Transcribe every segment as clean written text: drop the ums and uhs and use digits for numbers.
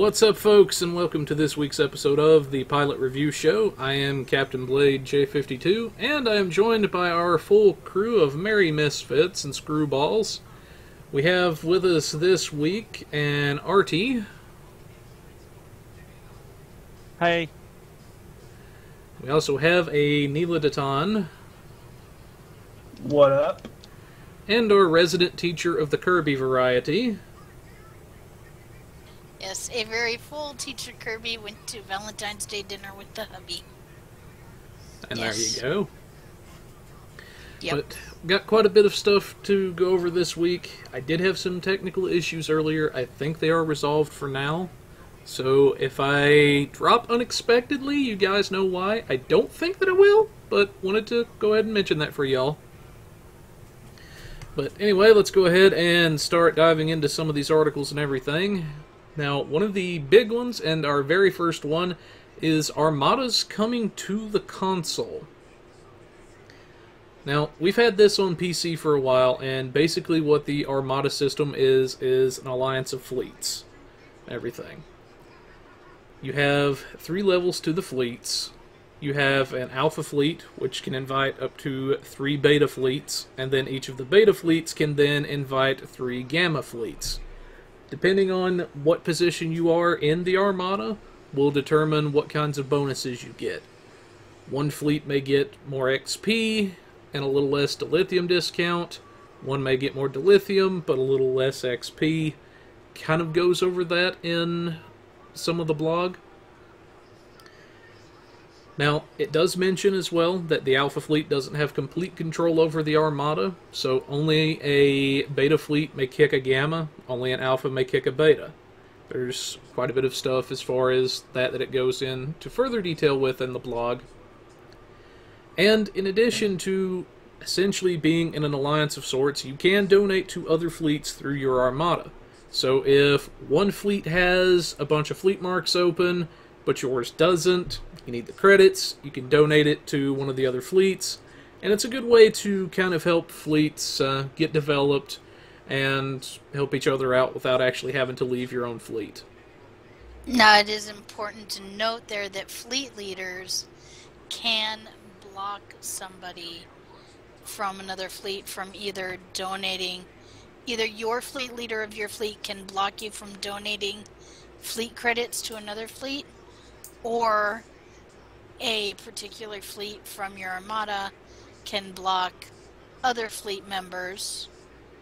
What's up, folks, and welcome to this week's episode of the Pilot Review Show. I am Captain Blade J52, and I am joined by our full crew of merry misfits and screwballs. We have with us this week an Artie. Hey. We also have a Neela. What up? And our resident teacher of the Kirby variety. Yes, a very full TeacherKirby went to Valentine's Day dinner with the hubby. And Yes. there you go. Yep. But got quite a bit of stuff to go over this week. I did have some technical issues earlier. I think they are resolved for now. So if I drop unexpectedly, you guys know why. I don't think that I will, but wanted to go ahead and mention that for y'all. But anyway, let's go ahead and start diving into some of these articles and everything. Now, one of the big ones, and our very first one, is Armada's coming to the console. Now, we've had this on PC for a while, and basically what the Armada system is an alliance of fleets. Everything. You have 3 levels to the fleets. You have an Alpha fleet, which can invite up to 3 Beta fleets, and then each of the Beta fleets can then invite 3 Gamma fleets. Depending on what position you are in the Armada, will determine what kinds of bonuses you get. One fleet may get more XP and a little less dilithium discount. One may get more dilithium, but a little less XP. Kind of goes over that in some of the blog. Now, it does mention as well that the Alpha fleet doesn't have complete control over the Armada, so only a Beta fleet may kick a Gamma, only an Alpha may kick a Beta. There's quite a bit of stuff as far as that it goes into further detail with in the blog. And in addition to essentially being in an alliance of sorts, you can donate to other fleets through your Armada. So if one fleet has a bunch of fleet marks open, but yours doesn't, you need the credits, you can donate it to one of the other fleets, and it's a good way to kind of help fleets get developed and help each other out without actually having to leave your own fleet. Now, it is important to note there that fleet leaders can block somebody from another fleet from either donating, either your fleet leader of your fleet can block you from donating fleet credits to another fleet, or a particular fleet from your Armada can block other fleet members,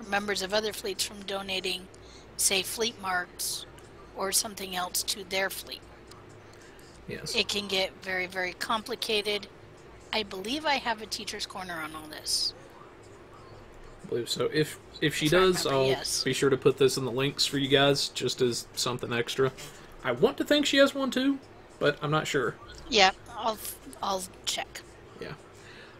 or members of other fleets, from donating, say, fleet marks or something else to their fleet. Yes. It can get very, very complicated. I believe I have a teacher's corner on all this. I believe so. If she If I does, remember, I'll yes. be sure to put this in the links for you guys, just as something extra. I want to think she has one too, but I'm not sure. Yeah, I'll check. Yeah.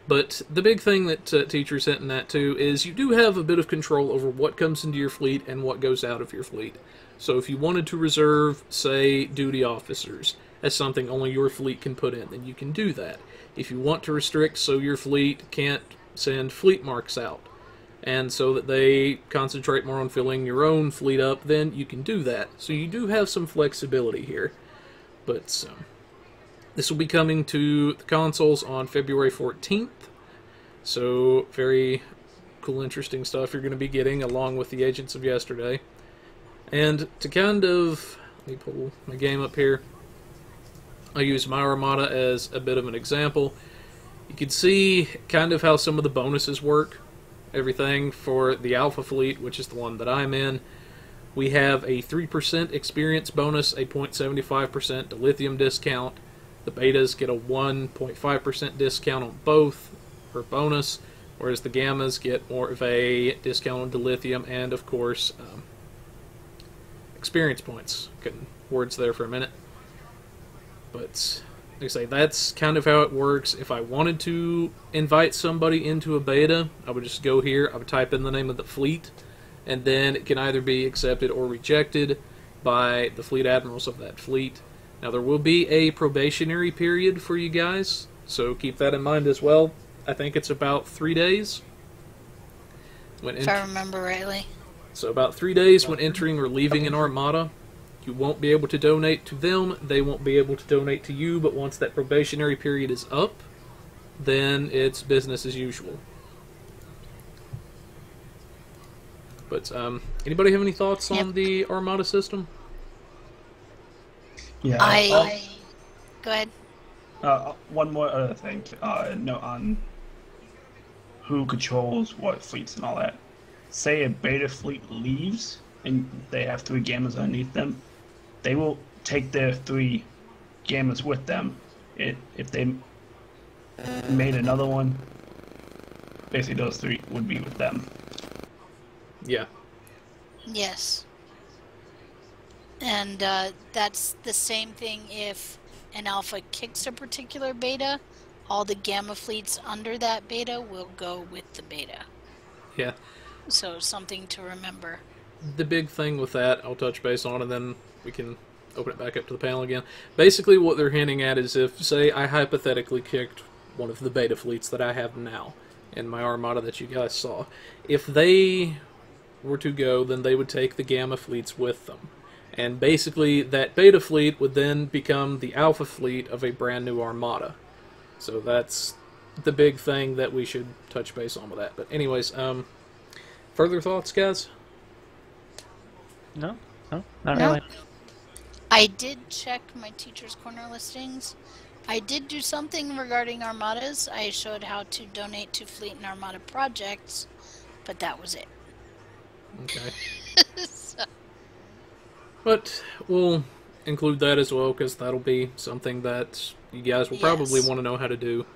But the big thing that teachers hinting at too is you do have a bit of control over what comes into your fleet and what goes out of your fleet. So if you wanted to reserve, say, duty officers as something only your fleet can put in, then you can do that. If you want to restrict so your fleet can't send fleet marks out, and so that they concentrate more on filling your own fleet up, then you can do that. So you do have some flexibility here. But this will be coming to the consoles on February 14th. So very cool, interesting stuff you're going to be getting along with the Agents of Yesterday. And to kind of, let me pull my game up here. I use my Armada as a bit of an example. You can see kind of how some of the bonuses work. Everything for the Alpha fleet, which is the one that I'm in, we have a 3% experience bonus, a 0.75% dilithium discount. The Betas get a 1.5% discount on both for bonus, whereas the Gammas get more of a discount on dilithium and, of course, experience points. Couldn't words there for a minute. But, like I say, that's kind of how it works. If I wanted to invite somebody into a beta, I would just go here, I would type in the name of the fleet, and then it can either be accepted or rejected by the fleet admirals of that fleet. Now, there will be a probationary period for you guys, so keep that in mind as well. I think it's about 3 days. If I remember rightly. So about 3 days when entering or leaving an Armada. You won't be able to donate to them. They won't be able to donate to you. But once that probationary period is up, then it's business as usual. But anybody have any thoughts on the Armada system? Yeah. Go ahead. One more other thing to note on who controls what fleets and all that. Say a beta fleet leaves and they have 3 gammas underneath them, they will take their 3 gammas with them. If they made another one, basically those 3 would be with them. Yeah. Yes. And that's the same thing if an alpha kicks a particular beta. All the gamma fleets under that beta will go with the beta. Yeah. So something to remember. The big thing with that, I'll touch base on, and then we can open it back up to the panel again. Basically, what they're hinting at is if, say, I hypothetically kicked one of the beta fleets that I have now in my Armada that you guys saw. If they were to go, then they would take the gamma fleets with them. And basically, that beta fleet would then become the alpha fleet of a brand new Armada. So that's the big thing that we should touch base on with that. But anyways, further thoughts, guys? No, not really. I did check my Teacher's Corner listings. I did do something regarding Armadas. I showed how to donate to Fleet and Armada projects, but that was it. Okay. So. But we'll include that as well, because that'll be something that you guys will probably want to know how to do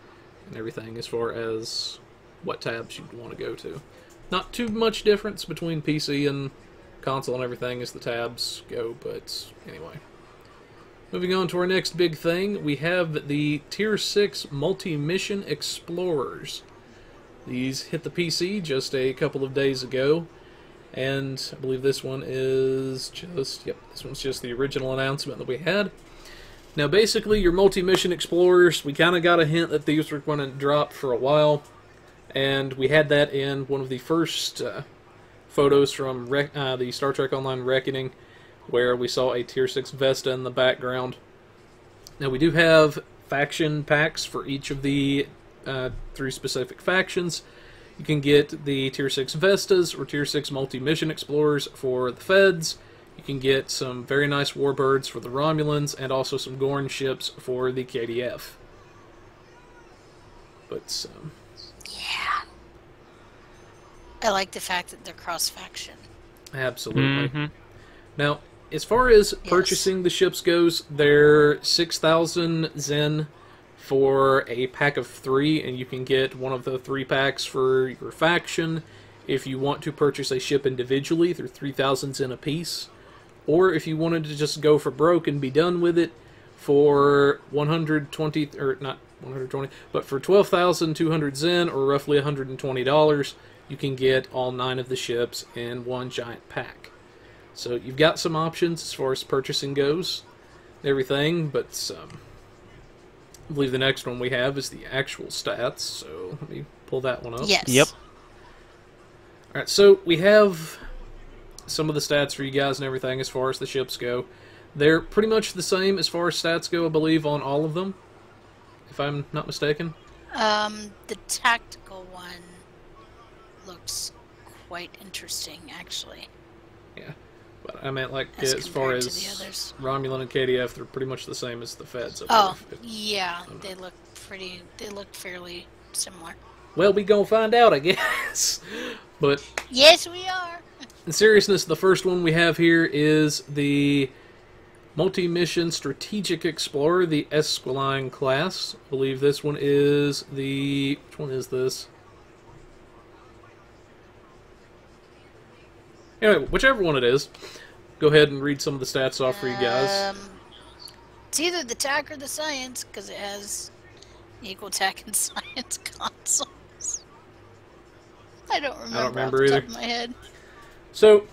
and everything as far as what tabs you'd want to go to. Not too much difference between PC and console and everything as the tabs go, but anyway. Moving on to our next big thing, we have the Tier 6 MultiMission Explorers. These hit the PC just a couple of days ago, and I believe this one is just, this one's just the original announcement that we had. Now basically, your MultiMission Explorers, we kind of got a hint that these were going to drop for a while, and we had that in one of the first photos from the Star Trek Online Reckoning, where we saw a Tier 6 Vesta in the background. Now we do have faction packs for each of the 3 specific factions. You can get the Tier 6 Vestas or Tier 6 MultiMission Explorers for the Feds. You can get some very nice Warbirds for the Romulans, and also some Gorn ships for the KDF. But, yeah. I like the fact that they're cross-faction. Absolutely. Mm-hmm. Now, as far as purchasing the ships goes, they're 6,000 Zen for a pack of 3, and you can get one of the 3 packs for your faction if you want to purchase a ship individually. They're 3,000 Zen a piece. Or if you wanted to just go for broke and be done with it for 120, or not 120, but for 12,200 Zen, or roughly $120, you can get all 9 of the ships in one giant pack. So you've got some options as far as purchasing goes, everything, but I believe the next one we have is the actual stats, so let me pull that one up. Yes. Yep. Alright, so we have some of the stats for you guys and everything as far as the ships go. They're pretty much the same as far as stats go, I believe, on all of them, if I'm not mistaken. The tactical one looks quite interesting, actually. Yeah, but I meant, like, as far as Romulan and KDF, they're pretty much the same as the Feds. Yeah, they look fairly similar. Well, we gonna find out, I guess. But yes, we are. In seriousness, the first one we have here is the MultiMission Strategic Explorer, the Esquiline class. I believe this one is the... Which one is this? Anyway, whichever one it is, go ahead and read some of the stats off for you guys. It's either the tech or the science, because it has equal tech and science consoles. I don't remember off the top of my head. So,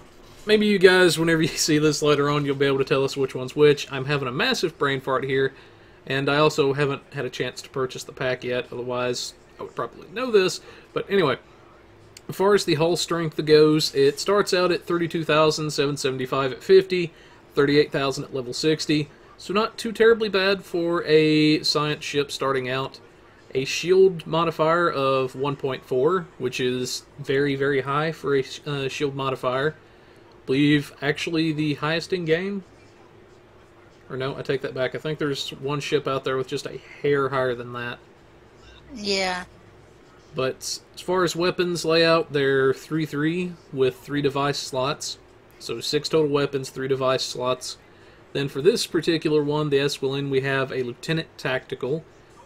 maybe you guys, whenever you see this later on, you'll be able to tell us which one's which. I'm having a massive brain fart here, and I also haven't had a chance to purchase the pack yet, otherwise I would probably know this. But anyway, as far as the hull strength goes, it starts out at 32,775 at 50, 38,000 at level 60. So not too terribly bad for a science ship starting out. A shield modifier of 1.4, which is very, very high for a shield modifier. I believe actually the highest in game. Or no, I take that back. I think there's one ship out there with just a hair higher than that. Yeah. But as far as weapons layout, they're 3-3 with 3 device slots. So 6 total weapons, 3 device slots. Then for this particular one, the Esquilin, we have a Lieutenant Tactical,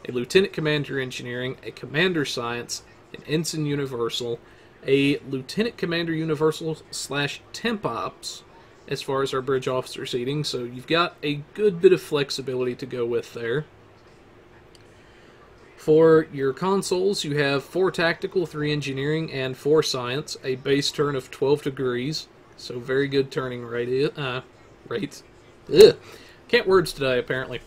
a Lieutenant Commander Engineering, a Commander Science, an Ensign Universal, a Lieutenant Commander Universal / Temp Ops, as far as our bridge officer seating. So you've got a good bit of flexibility to go with there. For your consoles, you have 4 Tactical, 3 Engineering, and 4 Science, a base turn of 12 degrees. So very good turning rates. Ugh. Can't words today, apparently.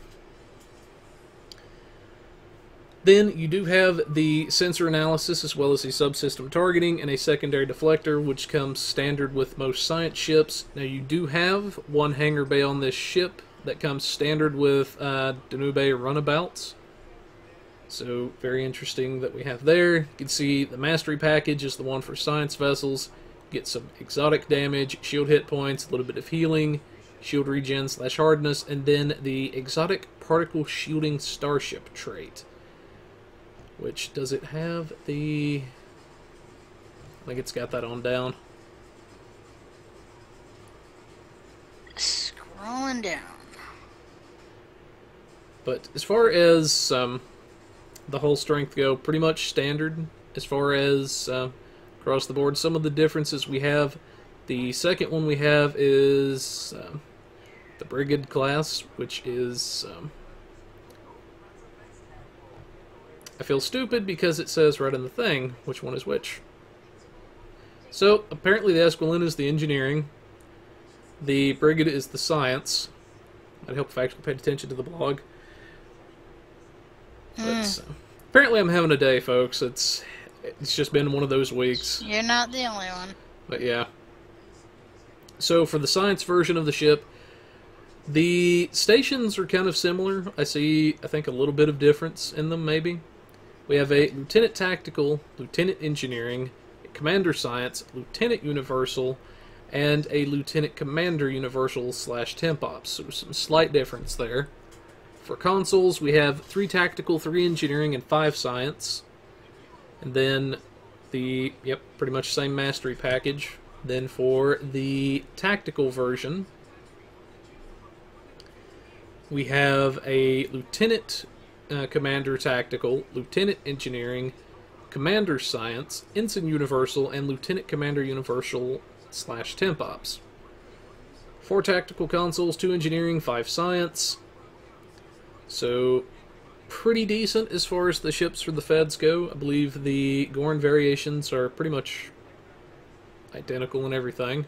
Then you do have the sensor analysis as well as the subsystem targeting and a secondary deflector, which comes standard with most science ships. Now you do have one hangar bay on this ship that comes standard with Danube runabouts. So very interesting that we have there. You can see the mastery package is the one for science vessels. Get some exotic damage, shield hit points, a little bit of healing, shield regen / hardness, and then the exotic particle shielding starship trait. Which, does it have the... I think it's got that on down. Scrolling down. But as far as the whole strength go, pretty much standard as far as across the board. Some of the differences we have, the second one we have is the Brigade class, which is... I feel stupid because it says right in the thing which one is which. So, apparently the Esquilin is the engineering, the Brigade is the science. I'd help if I actually paid attention to the blog. But, apparently I'm having a day, folks. It's just been one of those weeks. You're not the only one. But yeah. So for the science version of the ship, the stations are kind of similar. I think a little bit of difference in them, maybe. We have a Lieutenant Tactical, Lieutenant Engineering, a Commander Science, Lieutenant Universal, and a Lieutenant Commander Universal / Temp Ops. So some slight difference there. For consoles, we have 3 Tactical, 3 Engineering, and 5 Science. And then the, pretty much same mastery package. Then for the Tactical version, we have a Lieutenant Commander Tactical, Lieutenant Engineering, Commander Science, Ensign Universal, and Lieutenant Commander Universal / Temp Ops. 4 Tactical consoles, 2 Engineering, 5 Science. So, pretty decent as far as the ships for the Feds go. I believe the Gorn variations are pretty much identical in everything.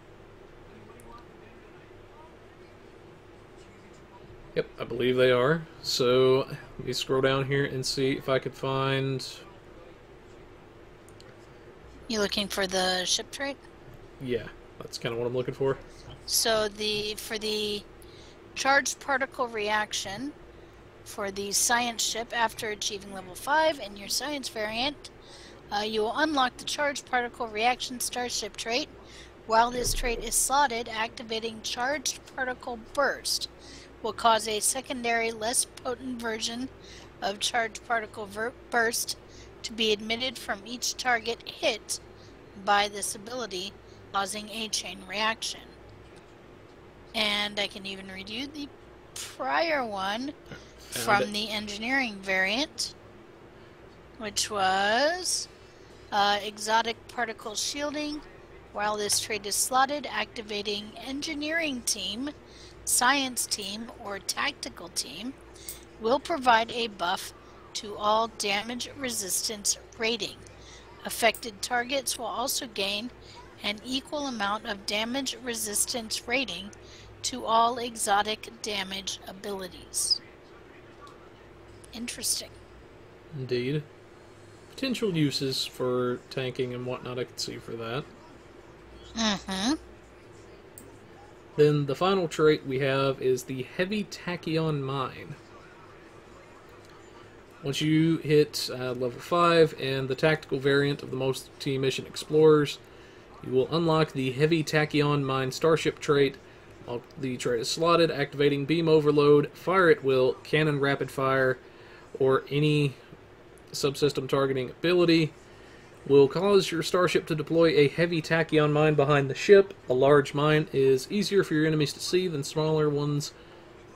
Yep, I believe they are. So, let me scroll down here and see if I could find... You looking for the ship trait? Yeah, that's kind of what I'm looking for. So for the charged particle reaction for the science ship after achieving level 5 in your science variant, you will unlock the charged particle reaction starship trait. While this trait is slotted, activating charged particle burst will cause a secondary, less potent version of charged particle burst to be emitted from each target hit by this ability, causing a chain reaction. And I can even read you the prior one from the engineering variant, which was exotic particle shielding. While this trait is slotted, activating engineering team, science team, or tactical team will provide a buff to all damage resistance rating. Affected targets will also gain an equal amount of damage resistance rating to all exotic damage abilities. Interesting. Indeed. Potential uses for tanking and whatnot I could see for that. Then the final trait we have is the Heavy Tachyon Mine. Once you hit level 5 and the tactical variant of the MultiMission Explorers, you will unlock the Heavy Tachyon Mine Starship trait. While the trait is slotted, activating Beam Overload, Fire at Will, Cannon Rapid Fire, or any subsystem targeting ability will cause your starship to deploy a heavy tachyon mine behind the ship. A large mine is easier for your enemies to see than smaller ones,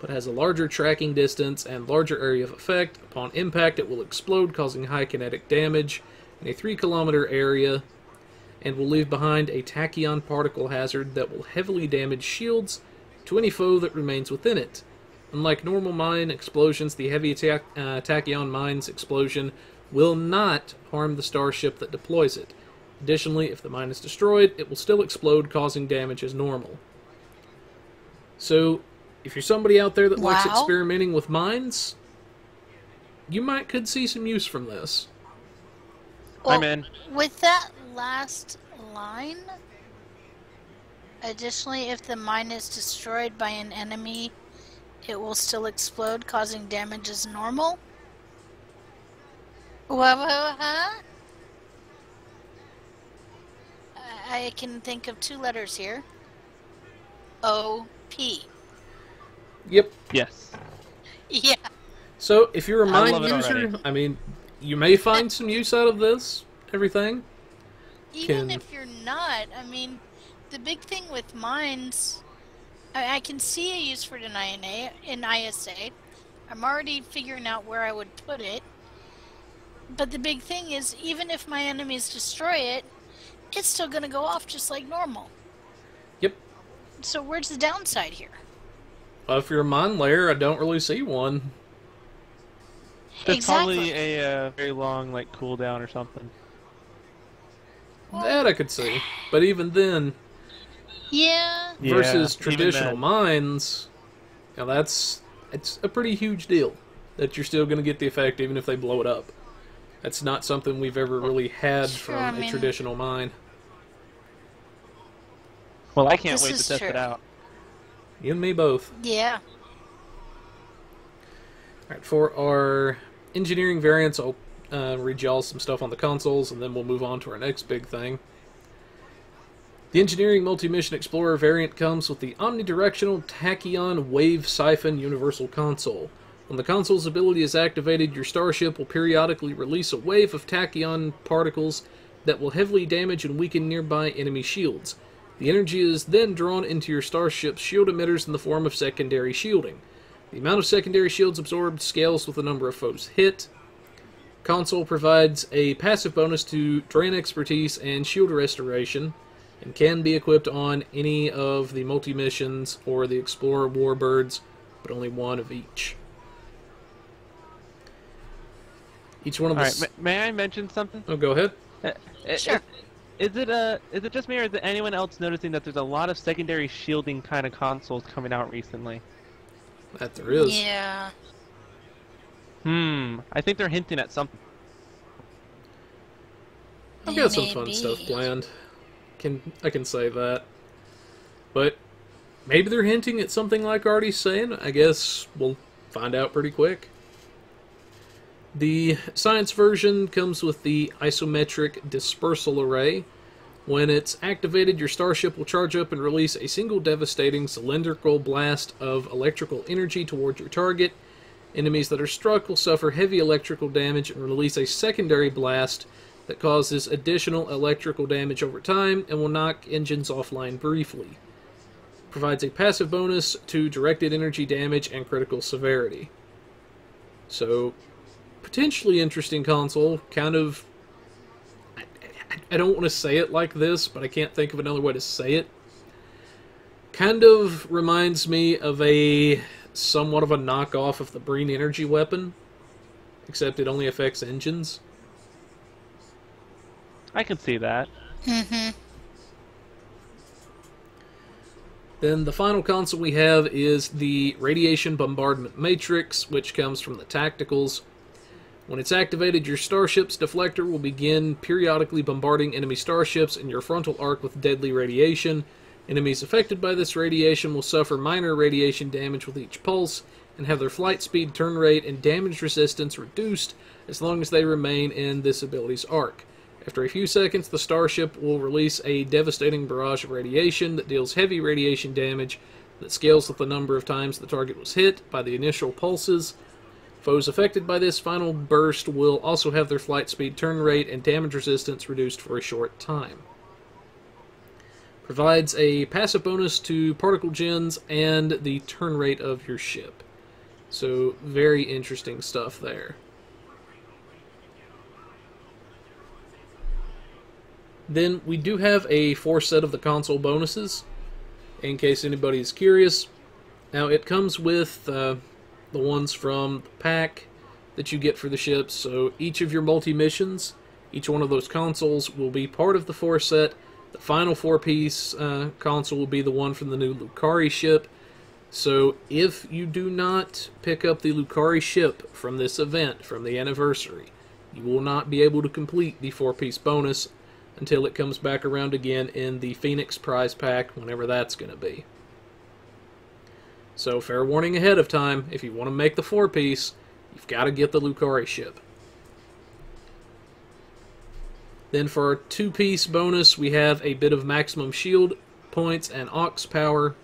but has a larger tracking distance and larger area of effect. Upon impact, it will explode, causing high kinetic damage in a 3-kilometer area, and will leave behind a tachyon particle hazard that will heavily damage shields to any foe that remains within it. Unlike normal mine explosions, the heavy tachyon mine's explosion will not harm the starship that deploys it. Additionally, if the mine is destroyed, it will still explode, causing damage as normal. So, if you're somebody out there that likes experimenting with mines, you could see some use from this. Well, I'm in. With that last line, additionally, if the mine is destroyed by an enemy, it will still explode, causing damage as normal. Huh? I can think of 2 letters here. O-P. Yep. Yes. Yeah. So, if you're a I mine love it user, already. I mean, you may find some use out of this, everything. Even if you're not, I mean, the big thing with mines, I can see a use for it in ISA. I'm already figuring out where I would put it. But the big thing is, even if my enemies destroy it, it's still going to go off just like normal. Yep. So where's the downside here? Well, if you're a mine layer, I don't really see one. There's Exactly. probably a very long cooldown or something. That I could see. But even then, Yeah. versus even traditional then. mines, it's a pretty huge deal that you're still going to get the effect even if they blow it up. That's not something we've ever really had Sure, from I a mean- traditional mine. Well, I can't This wait to is test true. it out. You and me both. Yeah. Alright, for our engineering variants, I'll read y'all some stuff on the consoles, and then we'll move on to our next big thing. The Engineering MultiMission Explorer variant comes with the Omnidirectional Tachyon Wave Siphon Universal Console. When the console's ability is activated, your starship will periodically release a wave of tachyon particles that will heavily damage and weaken nearby enemy shields. The energy is then drawn into your starship's shield emitters in the form of secondary shielding. The amount of secondary shields absorbed scales with the number of foes hit. Console provides a passive bonus to Drain Expertise and Shield Restoration, and can be equipped on any of the multi-missions or the Explorer Warbirds, but only one of each. Each one of the... Alright, may I mention something? Oh, go ahead. Sure. Is it just me, or is it anyone else noticing that there's a lot of secondary shielding kind of consoles coming out recently? That there is. Yeah. I think they're hinting at something. I've got some Maybe. fun stuff planned. I can say that. But maybe they're hinting at something like Artie's saying. I guess we'll find out pretty quick. The science version comes with the isometric dispersal array. When it's activated, your starship will charge up and release a single devastating cylindrical blast of electrical energy toward your target. Enemies that are struck will suffer heavy electrical damage and release a secondary blast that causes additional electrical damage over time and will knock engines offline briefly. Provides a passive bonus to directed energy damage and critical severity. So, potentially interesting console. Kind of... I don't want to say it like this, but I can't think of another way to say it. Kind of reminds me of somewhat of a knockoff of the Breen energy weapon, except it only affects engines. I can see that. Mm-hmm. Then the final console we have is the Radiation Bombardment Matrix, which comes from the Tacticals. When it's activated, your starship's deflector will begin periodically bombarding enemy starships in your frontal arc with deadly radiation. Enemies affected by this radiation will suffer minor radiation damage with each pulse, and have their flight speed, turn rate, and damage resistance reduced as long as they remain in this ability's arc. After a few seconds, the starship will release a devastating barrage of radiation that deals heavy radiation damage that scales with the number of times the target was hit by the initial pulses. Foes affected by this final burst will also have their flight speed, turn rate, and damage resistance reduced for a short time. Provides a passive bonus to particle gens and the turn rate of your ship. So, very interesting stuff there. Then we do have a 4 set of the console bonuses, in case anybody's curious. Now, it comes with the ones from the pack that you get for the ships, so each of your multi-missions, each one of those consoles will be part of the 4 set. The final 4-piece console will be the one from the new Lucari ship. So if you do not pick up the Lucari ship from this event, from the anniversary, you will not be able to complete the 4-piece bonus until it comes back around again in the Phoenix prize pack, whenever that's going to be. So fair warning ahead of time, if you want to make the 4-piece, you've got to get the Lucari ship. Then for our 2-piece bonus, we have a bit of maximum shield points and aux power.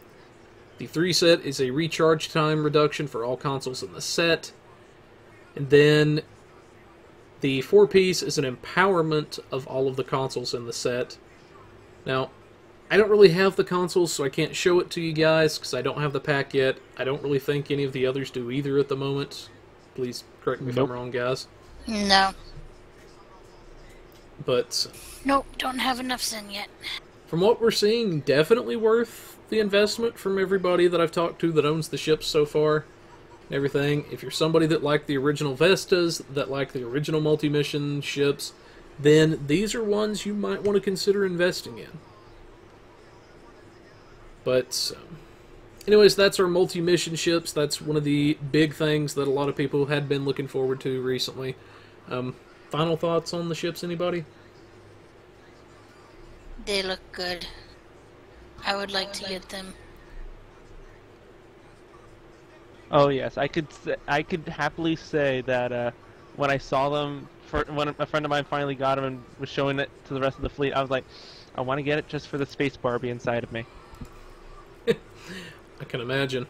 The 3 set is a recharge time reduction for all consoles in the set. And then the 4-piece is an empowerment of all of the consoles in the set. Now, I don't really have the consoles, so I can't show it to you guys, because I don't have the pack yet. I don't really think any of the others do either at the moment. Please correct me if I'm wrong, guys. No. But Nope, don't have enough Zen yet. from what we're seeing, definitely worth the investment from everybody that I've talked to that owns the ships so far. And everything. If you're somebody that liked the original Vestas, that liked the original multi-mission ships, then these are ones you might want to consider investing in. But anyways, that's our multi-mission ships. That's one of the big things that a lot of people had been looking forward to recently. Final thoughts on the ships, anybody? They look good. I would like to get them. Oh yes, I could happily say that when I saw them, when a friend of mine finally got them and was showing it to the rest of the fleet, I was like, I want to get it just for the space Barbie inside of me. I can imagine.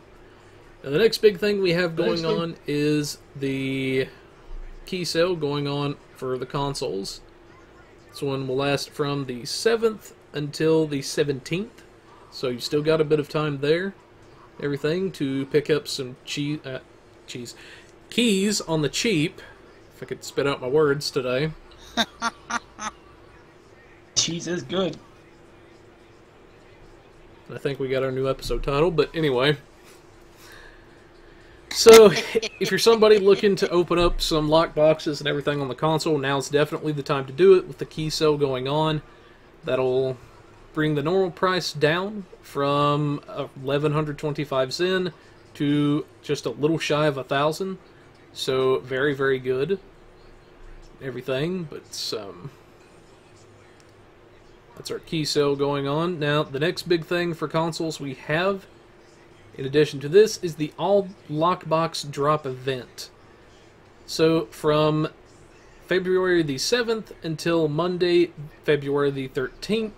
Now, the next big thing we have going on is the key sale going on for the consoles. This one will last from the 7th until the 17th, so you've still got a bit of time there. Everything to pick up some keys on the cheap. If I could spit out my words today. Cheese is good. I think we got our new episode title, but anyway. So, if you're somebody looking to open up some lock boxes and everything on the console, now's definitely the time to do it with the key sale going on. That'll bring the normal price down from 1,125 Zen to just a little shy of 1,000. So, very, very good. Everything, but that's our key sale going on. Now, the next big thing for consoles we have, in addition to this, is the all lockbox drop event. So, from February the 7th until Monday, February the 13th,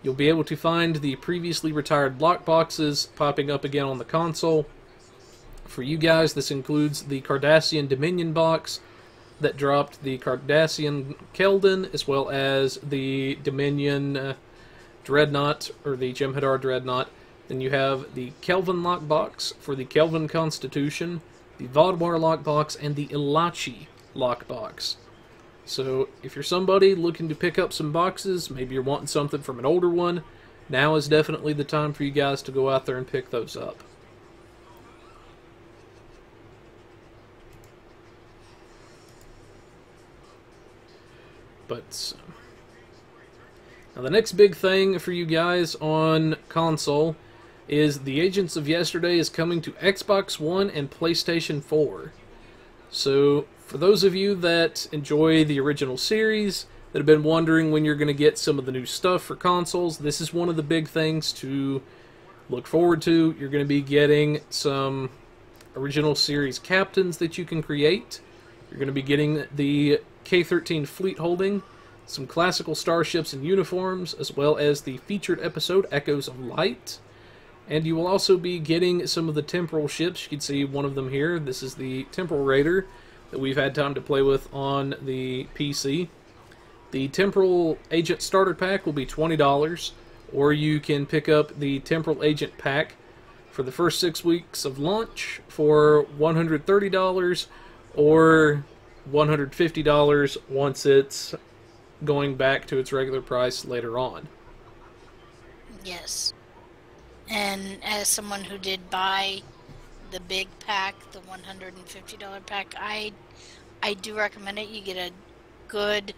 you'll be able to find the previously retired lockboxes popping up again on the console. For you guys, this includes the Cardassian Dominion box that dropped the Cardassian Keldon, as well as the Dominion Dreadnought, or the Jem'Hadar Dreadnought. Then you have the Kelvin lockbox for the Kelvin Constitution, the Vaudwar lockbox, and the Ilachi lockbox. So, if you're somebody looking to pick up some boxes, maybe you're wanting something from an older one, now is definitely the time for you guys to go out there and pick those up. But now the next big thing for you guys on console is the Agents of Yesterday is coming to Xbox One and PlayStation 4. So for those of you that enjoy the original series, that have been wondering when you're going to get some of the new stuff for consoles, this is one of the big things to look forward to. You're going to be getting some original series captains that you can create. You're going to be getting the K-13 fleet holding, some classical starships and uniforms, as well as the featured episode Echoes of Light. And you will also be getting some of the temporal ships. You can see one of them here. This is the Temporal Raider that we've had time to play with on the PC. The Temporal Agent Starter Pack will be $20, or you can pick up the Temporal Agent Pack for the first 6 weeks of launch for $130, or $150 once it's going back to its regular price later on. Yes. And as someone who did buy the big pack, the $150 pack, I do recommend it. You get a good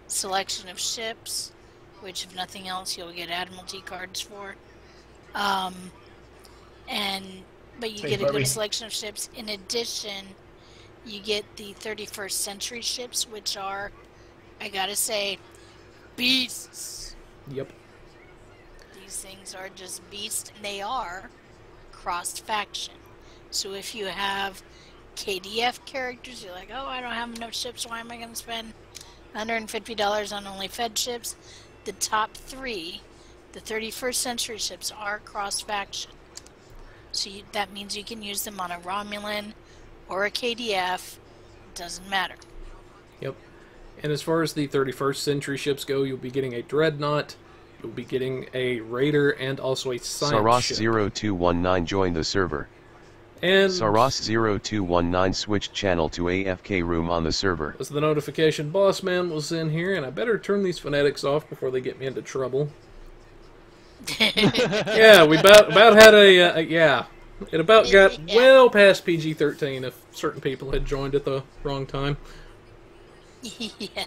selection of ships, which if nothing else you'll get Admiralty cards for. But you get a good selection of ships. In addition, you get the 31st century ships, which are, I gotta say, beasts. Yep. These things are just beasts, and they are cross-faction. So if you have KDF characters, you're like, oh, I don't have enough ships, why am I going to spend $150 on only Fed ships? The top 3, the 31st century ships, are cross-faction. So that means you can use them on a Romulan or a KDF. It doesn't matter. Yep. And as far as the 31st century ships go, you'll be getting a Dreadnought, you'll be getting a Raider, and also a Science ship. SARoss0219 joined the server. And SARoss0219 switched channel to AFK room on the server. as the notification boss man was in here, and I better turn these phonetics off before they get me into trouble. Yeah, we about had yeah. It about got well past PG-13 if certain people had joined at the wrong time. Yeah.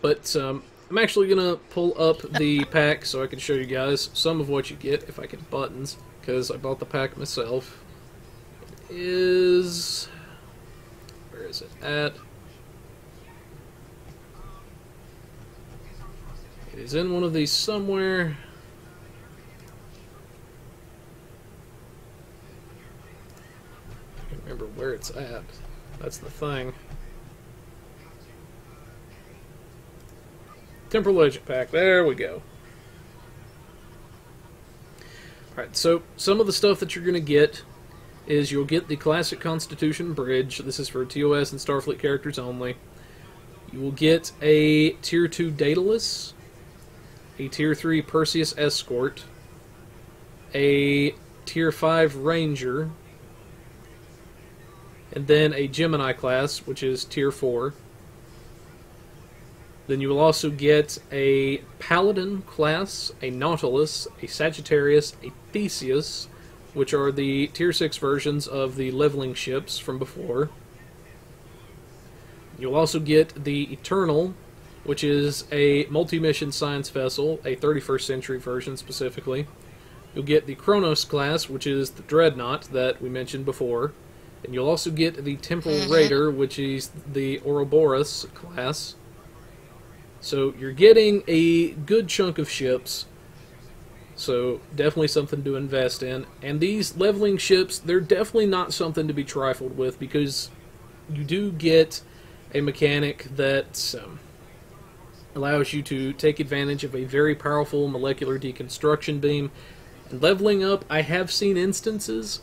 But I'm actually going to pull up the pack so I can show you guys some of what you get if I get buttons, because I bought the pack myself. Where is it at? It is in one of these somewhere. I can't remember where it's at. That's the thing. Temporal Agent Pack. There we go. Alright, so some of the stuff that you're going to get is you'll get the Classic Constitution Bridge. This is for TOS and Starfleet characters only. You will get a Tier 2 Daedalus, a Tier 3 Perseus Escort, a Tier 5 Ranger, and then a Gemini class, which is Tier 4. Then you will also get a Paladin class, a Nautilus, a Sagittarius, a Theseus, which are the Tier 6 versions of the leveling ships from before. You'll also get the Eternal, which is a multi-mission science vessel, a 31st century version specifically. You'll get the Kronos class, which is the Dreadnought that we mentioned before. And you'll also get the Temporal Raider, which is the Ouroboros class. So you're getting a good chunk of ships, so definitely something to invest in. And these leveling ships, they're definitely not something to be trifled with, because you do get a mechanic that allows you to take advantage of a very powerful molecular deconstruction beam. And leveling up, I have seen instances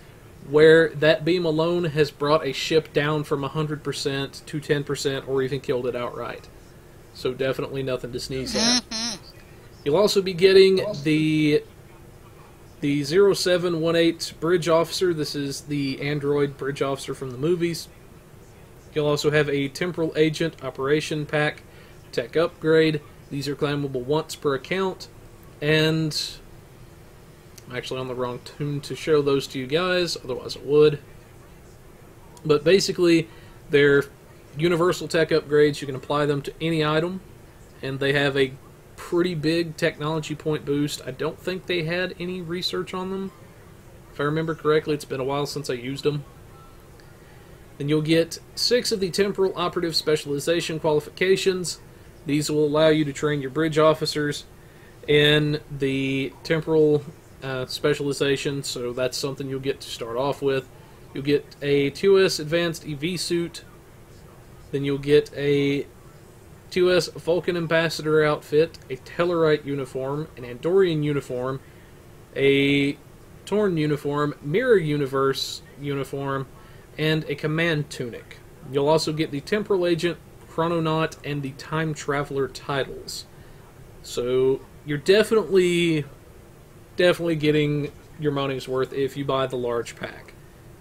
where that beam alone has brought a ship down from 100% to 10% or even killed it outright. So definitely nothing to sneeze at. You'll also be getting the 0718 Bridge Officer. This is the android bridge officer from the movies. You'll also have a Temporal Agent Operation Pack Tech Upgrade. These are claimable once per account. And I'm actually on the wrong tune to show those to you guys, otherwise I would. But basically, they're universal tech upgrades. You can apply them to any item, and they have a pretty big technology point boost. I don't think they had any research on them. If I remember correctly, it's been a while since I used them. Then you'll get 6 of the Temporal Operative Specialization qualifications. These will allow you to train your bridge officers in the temporal specialization, so that's something you'll get to start off with. You'll get a TOS Advanced EV suit, then you'll get a TOS Vulcan Ambassador outfit, a Tellarite uniform, an Andorian uniform, a Torn uniform, Mirror Universe uniform, and a Command tunic. You'll also get the Temporal Agent, Chrononaut, and the Time Traveler titles. So you're definitely getting your money's worth if you buy the large pack.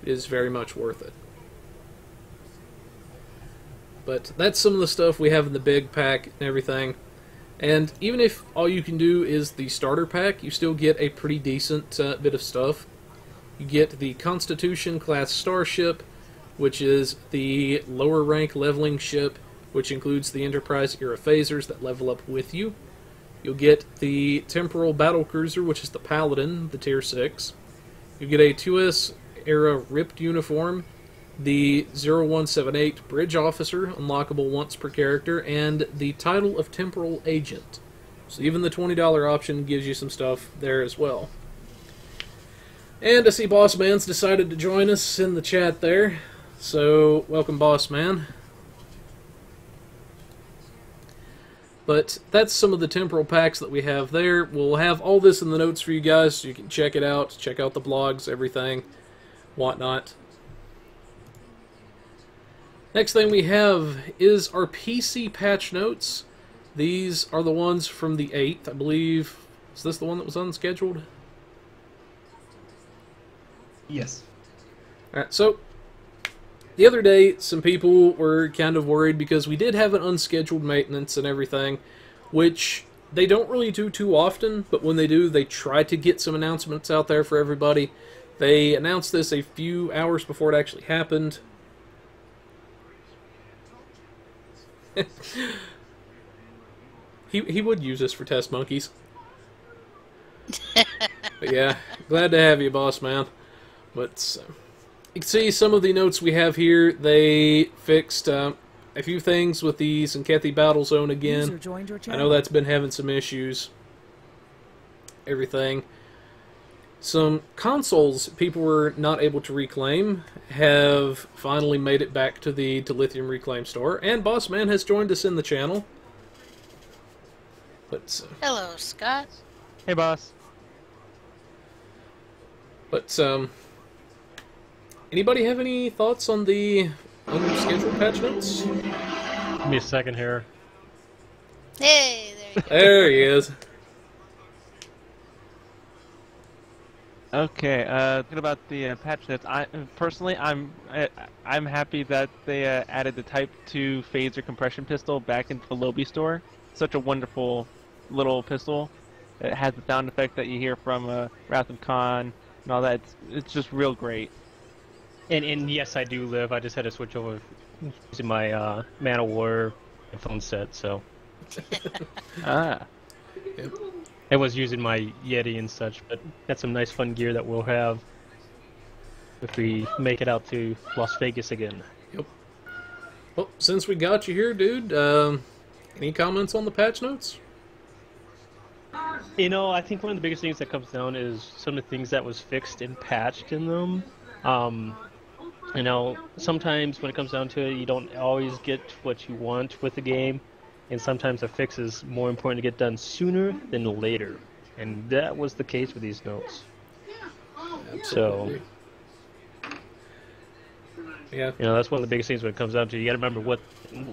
It is very much worth it. But that's some of the stuff we have in the big pack and everything. And even if all you can do is the starter pack, you still get a pretty decent bit of stuff. You get the Constitution class starship, which is the lower rank leveling ship, which includes the Enterprise era phasers that level up with you. You'll get the Temporal Battlecruiser, which is the Paladin, the Tier 6. You get a 2S era ripped uniform, the 0178 Bridge Officer, unlockable once per character, and the title of Temporal Agent. So even the $20 option gives you some stuff there as well. And I see Boss Man's decided to join us in the chat there. So, welcome, Boss Man. But that's some of the temporal packs that we have there. We'll have all this in the notes for you guys, so you can check it out, check out the blogs, everything, whatnot. Next thing we have is our PC patch notes. These are the ones from the 8th, I believe. Is this the one that was unscheduled? Yes. Alright, so the other day, some people were kind of worried because we did have an unscheduled maintenance and everything, which they don't really do too often, but when they do, they try to get some announcements out there for everybody. They announced this a few hours before it actually happened. He would use this for test monkeys. But yeah, glad to have you, Boss Man. But you can see some of the notes we have here. They fixed a few things with the Zenkethi Battle Zone again. I know that's been having some issues. Everything. Some consoles people were not able to reclaim have finally made it back to the Dilithium Reclaim store, and Boss Man has joined us in the channel. But Hello, Scott. Hey, boss. But anybody have any thoughts on the unscheduled patch notes? Give me a second here. Hey, there you go. There he is. Okay, good about the patch notes. Personally, I'm happy that they added the Type 2 phaser compression pistol back into the Lobby store. Such a wonderful little pistol. It has the sound effect that you hear from Wrath of Khan and all that. It's just real great. And yes, I do live. I just had to switch over using my Man of War phone set, so. Ah. Yep. I was using my Yeti and such, but that's some nice fun gear that we'll have if we make it out to Las Vegas again. Yep. Well, since we got you here, dude, any comments on the patch notes? You know, I think one of the biggest things that comes down is some of the things that was fixed and patched in them. You know, sometimes when it comes down to it, you don't always get what you want with the game. And sometimes a fix is more important to get done sooner than later. And that was the case with these notes. Absolutely. So, yeah. you know, that's one of the biggest things when it comes down to you got to remember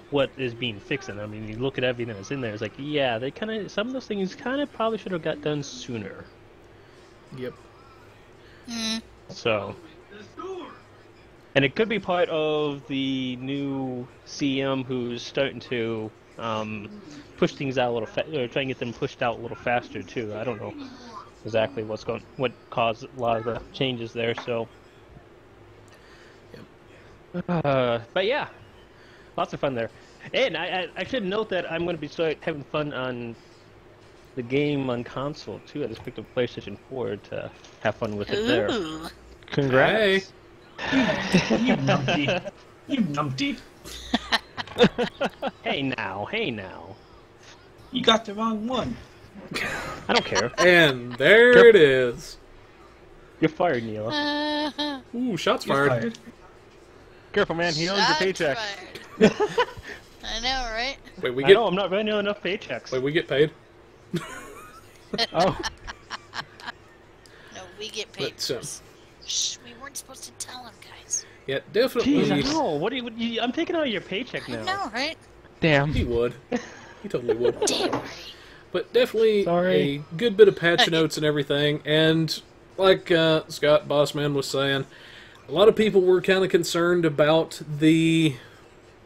what is being fixed. And I mean, you look at everything that's in there, it's like, yeah, they kind of, some of those things kind of probably should have got done sooner. Yep. So, and it could be part of the new CM who's starting to push things out a little, or try and get them pushed out a little faster too. I don't know exactly what caused a lot of the changes there. So, but yeah, lots of fun there. And I should note that I'm going to be having fun on the game on console too. I just picked up PlayStation 4 to have fun with it there. Congrats. You numpty. You numpty. Hey now. You got the wrong one. I don't care. And there it is. You're fired, Neela. Ooh, shots You're fired. fired. Careful, man. He owns your Shots paycheck. fired. I know, right? Wait, we I get know, I'm not writing enough paychecks. wait, we get paid. Oh, No, we get paid. But, first. Shh, we weren't supposed to tell him, guys. Yeah, definitely. jeez, I know. What do you, I'm taking out your paycheck I now. know, right? Damn. He would. He totally would. Damn right. But definitely Sorry. a good bit of patch notes and everything. And like Scott Bossman was saying, a lot of people were kind of concerned about the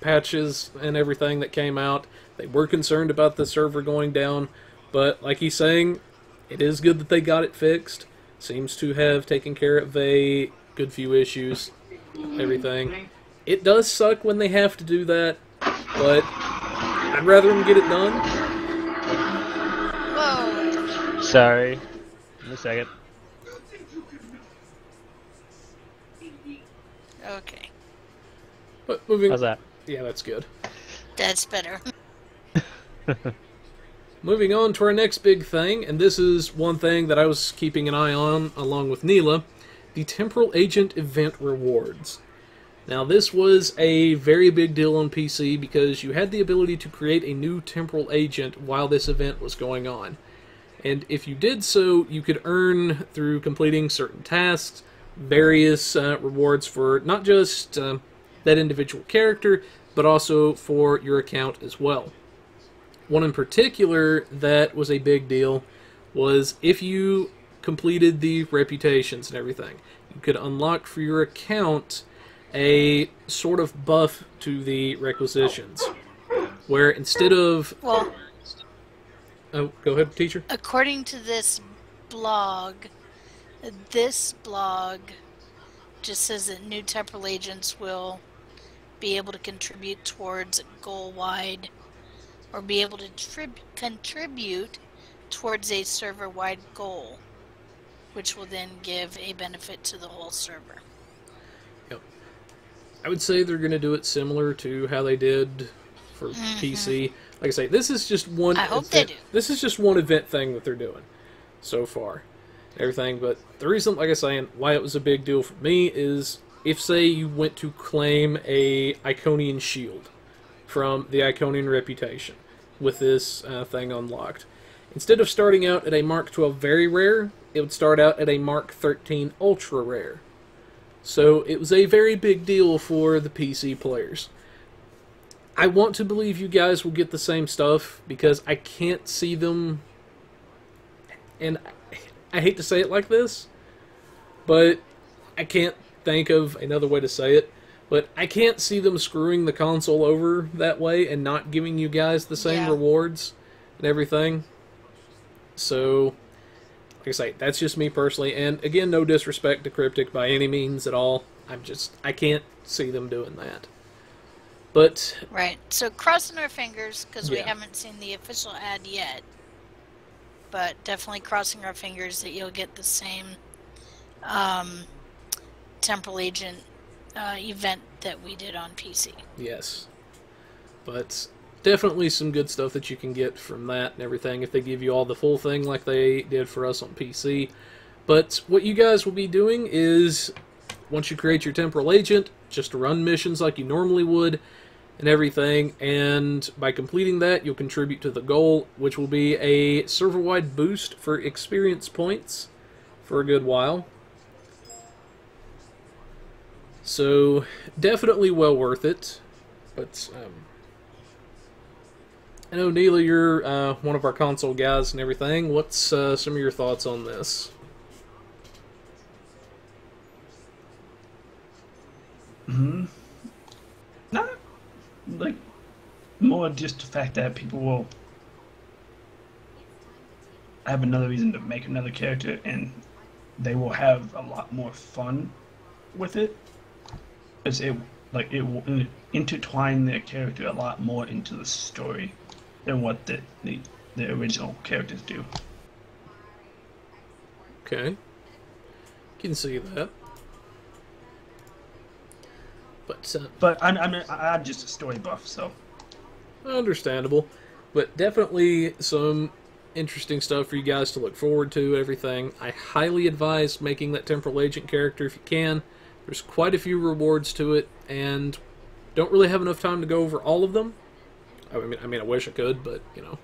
patches and everything that came out. They were concerned about the server going down. But like he's saying, it is good that they got it fixed. Seems to have taken care of a good few issues. Everything. It does suck when they have to do that, but I'd rather them get it done. Whoa. Sorry. In a second. Okay, But moving, How's that? yeah, that's good. that's better. Moving on to our next big thing, and this is one thing that I was keeping an eye on along with Neela, the Temporal Agent event rewards. Now this was a very big deal on PC because you had the ability to create a new Temporal Agent while this event was going on. And if you did so, you could earn, through completing certain tasks, various rewards for not just that individual character, but also for your account as well. One in particular that was a big deal was if you completed the reputations and everything, you could unlock for your account a sort of buff to the requisitions, where instead of... Well, Oh, go ahead, teacher. according to this blog just says that new temporal agents will be able to contribute towards goal-wide, or be able to contribute towards a server-wide goal, which will then give a benefit to the whole server. Yep. I would say they're going to do it similar to how they did for PC. Like I say, this is just one. I hope they do. This is just one event thing that they're doing so far. Everything, but the reason, like I say, why it was a big deal for me is if, say, you went to claim a Iconian shield from the Iconian reputation with this thing unlocked, instead of starting out at a Mark 12 very rare, it would start out at a Mark 13 ultra rare. So it was a very big deal for the PC players. I want to believe you guys will get the same stuff because I can't see them, and I hate to say it like this, but I can't think of another way to say it, but I can't see them screwing the console over that way and not giving you guys the same rewards and everything. So, like I say, that's just me personally, and again, no disrespect to Cryptic by any means at all. I can't see them doing that. But Right. So crossing our fingers, because we Yeah. haven't seen the official ad yet. But definitely crossing our fingers that you'll get the same Temporal Agent event that we did on PC. yes, but definitely some good stuff that you can get from that and everything if they give you all the full thing like they did for us on PC. But what you guys will be doing is, once you create your Temporal Agent, just run missions like you normally would and everything, and by completing that, you'll contribute to the goal, which will be a server-wide boost for experience points for a good while. So, definitely well worth it. But, I know, Neela, you're one of our console guys and everything. What's some of your thoughts on this? Not like more just the fact that people will have another reason to make another character, and they will have a lot more fun with it. Because it will intertwine their character a lot more into the story than what the original characters do. Okay. Can see that. But But I'm just a story buff, so understandable. But definitely some interesting stuff for you guys to look forward to, everything. I highly advise making that temporal agent character if you can. There's quite a few rewards to it, and don't really have enough time to go over all of them. I mean, I wish I could, but, you know.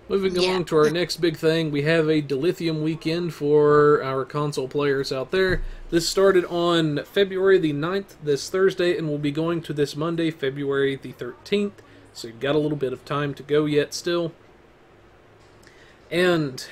Moving along to our next big thing, we have a Dilithium weekend for our console players out there. This started on February the 9th, this Thursday, and will be going to this Monday, February the 13th. So you've got a little bit of time to go yet still. And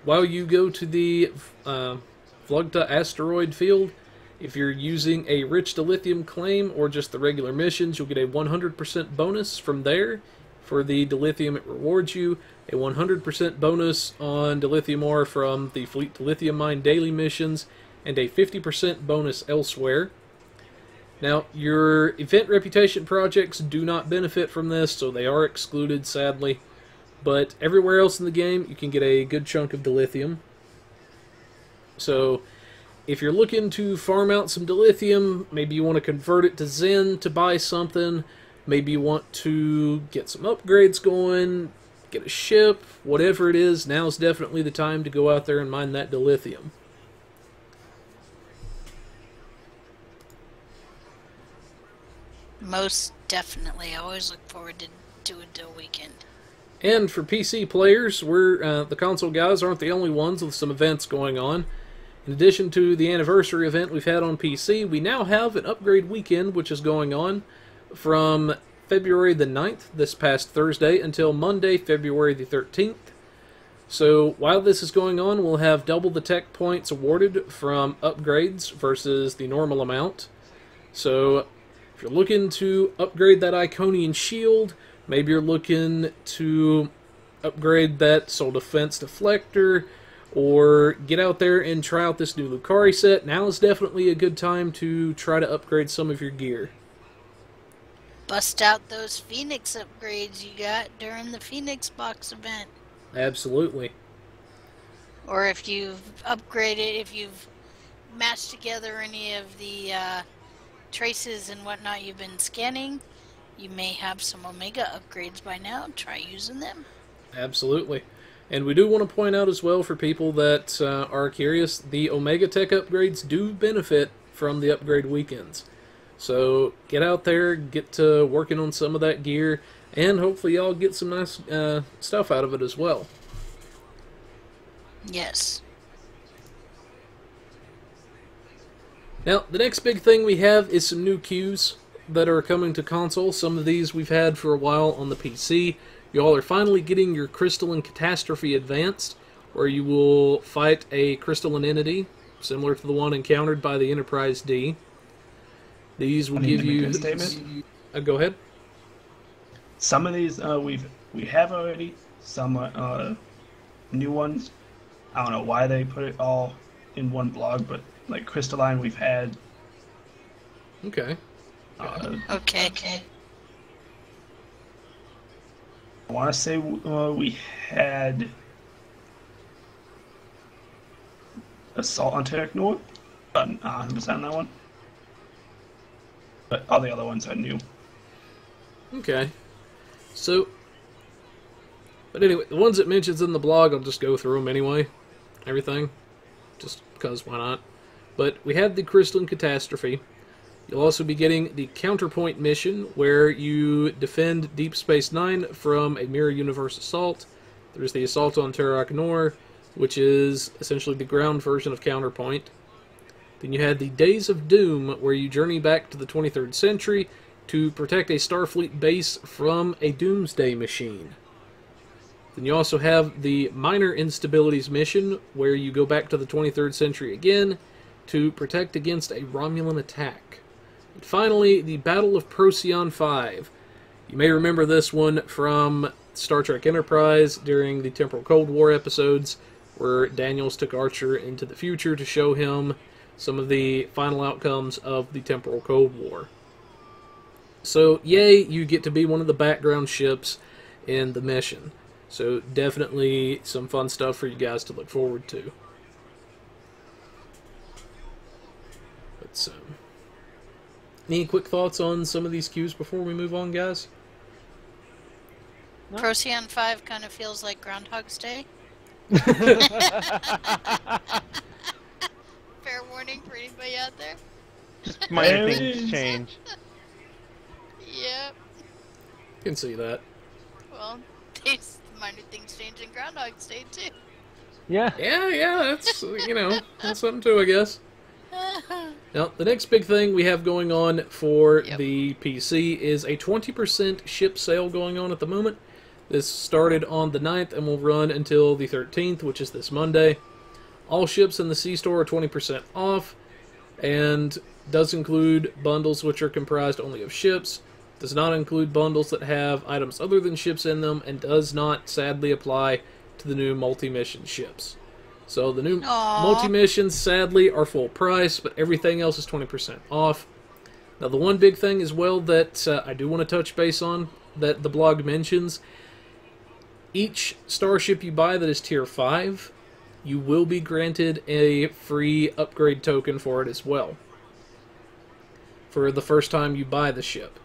while you go to the Vlugta asteroid field, if you're using a rich dilithium claim or just the regular missions, you'll get a 100% bonus from there. For the dilithium, it rewards you a 100% bonus on dilithium ore from the Fleet Dilithium Mine daily missions, and a 50% bonus elsewhere. Now, your event reputation projects do not benefit from this, so they are excluded, sadly. But everywhere else in the game, you can get a good chunk of dilithium. So, if you're looking to farm out some dilithium, maybe you want to convert it to Zen to buy something, maybe you want to get some upgrades going, get a ship, whatever it is, now's definitely the time to go out there and mine that dilithium. Most definitely. I always look forward to do a Dill weekend. And for PC players, we're the console guys aren't the only ones with some events going on. In addition to the anniversary event we've had on PC, we now have an upgrade weekend which is going on from February the 9th, this past Thursday, until Monday, February the 13th. So while this is going on, we'll have double the tech points awarded from upgrades versus the normal amount. So if you're looking to upgrade that Iconian shield, maybe you're looking to upgrade that Soul Defense Deflector, or get out there and try out this new Lucari set, now is definitely a good time to try to upgrade some of your gear. Bust out those Phoenix upgrades you got during the Phoenix box event. Absolutely. Or if you've upgraded, if you've matched together any of the traces and whatnot you've been scanning, you may have some Omega upgrades by now. Try using them. Absolutely. And we do want to point out as well, for people that are curious, the Omega Tech upgrades do benefit from the upgrade weekends. So get out there, get to working on some of that gear, and hopefully y'all get some nice stuff out of it as well. Yes. Now, the next big thing we have is some new queues that are coming to console. Some of these we've had for a while on the PC. Y'all are finally getting your Crystalline Catastrophe Advanced, where you will fight a crystalline entity, similar to the one encountered by the Enterprise D. These will give you... go ahead. Some of these we have already. Some are new ones. I don't know why they put it all in one blog, but like Crystalline, we've had. Okay. Okay. I want to say we had Assault on Terranor, but not 100% on that one. But all the other ones are new. Okay. So, but anyway, the ones it mentions in the blog, I'll just go through them anyway. Everything. Just because, why not? But we have the Crystalline Catastrophe. You'll also be getting the Counterpoint mission, where you defend Deep Space Nine from a Mirror Universe assault. There's the Assault on Terranor, which is essentially the ground version of Counterpoint. Then you had the Days of Doom, where you journey back to the 23rd century to protect a Starfleet base from a Doomsday machine. Then you also have the Minor Instabilities mission, where you go back to the 23rd century again to protect against a Romulan attack. And finally, the Battle of Procyon 5. You may remember this one from Star Trek Enterprise during the Temporal Cold War episodes, where Daniels took Archer into the future to show him some of the final outcomes of the Temporal Cold War. So, yay, you get to be one of the background ships in the mission. So, definitely some fun stuff for you guys to look forward to. But, any quick thoughts on some of these queues before we move on, guys? No. Procyon 5 kind of feels like Groundhog's Day. Fair warning for anybody out there. Just minor There it things is. change. Yep. Can see that. Well, these minor things change in Groundhog's Day too. Yeah. Yeah, that's, that's something too, I guess. Now, the next big thing we have going on for Yep. the PC is a 20% ship sale going on at the moment. This started on the 9th and will run until the 13th, which is this Monday. All ships in the C-Store are 20% off, and does include bundles which are comprised only of ships, does not include bundles that have items other than ships in them, and does not, sadly, apply to the new multi-mission ships. So the new Aww. multi-missions, sadly, are full price, but everything else is 20% off. Now, the one big thing as well that I do want to touch base on, that the blog mentions, each starship you buy that is Tier 5, you will be granted a free upgrade token for it as well, for the first time you buy the ship.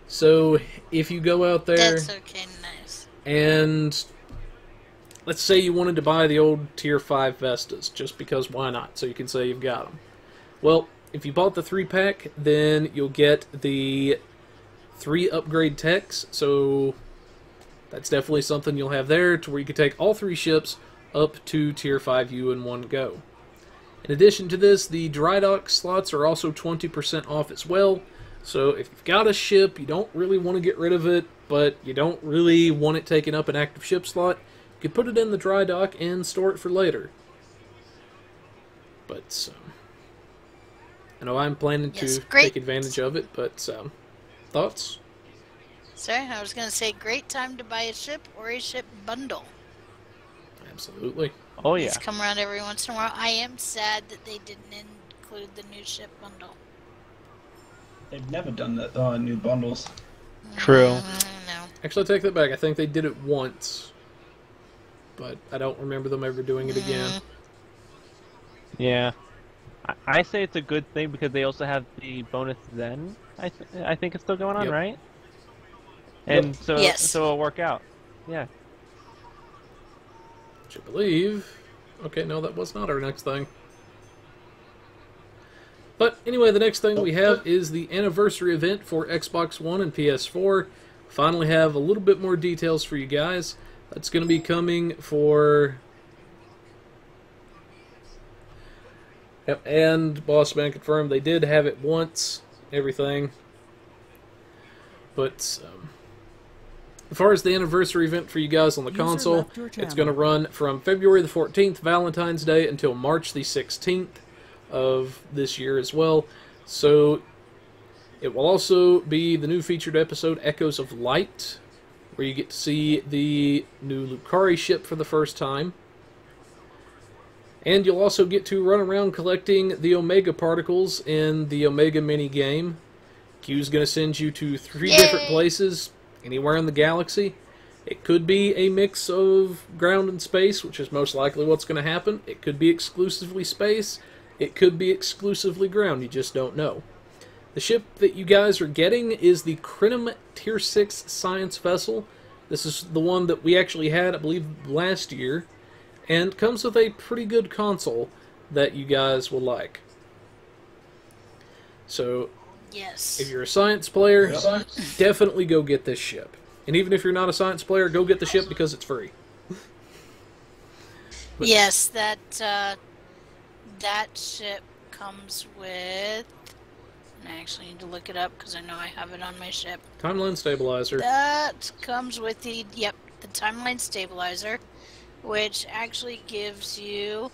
So, if you go out there... That's okay, nice. And let's say you wanted to buy the old Tier 5 Vestas, just because why not? So you can say you've got them. Well, if you bought the 3-pack, then you'll get the 3 upgrade techs, so that's definitely something you'll have there, to where you can take all 3 ships up to Tier 5U in one go. In addition to this, the dry dock slots are also 20% off as well. So if you've got a ship, you don't really want to get rid of it, but you don't really want it taking up an active ship slot, you can put it in the dry dock and store it for later. But I know I'm planning Yes, to great. take advantage of it, but thoughts? Sorry, I was going to say great time to buy a ship or a ship bundle. Absolutely. Oh yeah. These come around every once in a while. I am sad that they didn't include the new ship bundle. They've never done that new bundles. True. No. Actually, I take that back. I think they did it once, but I don't remember them ever doing it again. Yeah. I say it's a good thing because they also have the bonus Zen. I think it's still going on, Yep. right? And so Yes. so it'll work out. Yeah. Which I believe... Okay, no, that was not our next thing. But anyway, the next thing we have is the anniversary event for Xbox One and PS4. Finally have a little bit more details for you guys. That's going to be coming for... Yep, and Boss Man confirmed they did have it once, everything. But as far as the anniversary event for you guys on the console, it's going to run from February the 14th, Valentine's Day, until March the 16th of this year as well. So it will also be the new featured episode, Echoes of Light, where you get to see the new Lucari ship for the first time. And you'll also get to run around collecting the Omega particles in the Omega mini game. Q's going to send you to 3 different places, anywhere in the galaxy. It could be a mix of ground and space, which is most likely what's going to happen. It could be exclusively space. It could be exclusively ground. You just don't know. The ship that you guys are getting is the Crinum Tier 6 Science Vessel. This is the one that we actually had, I believe, last year. And comes with a pretty good console that you guys will like. So, Yes. if you're a science player, definitely go get this ship. And even if you're not a science player, go get the ship because it's free. But Yes, that ship comes with... And I actually need to look it up because I know I have it on my ship. Timeline stabilizer. That comes with the timeline stabilizer, which actually gives you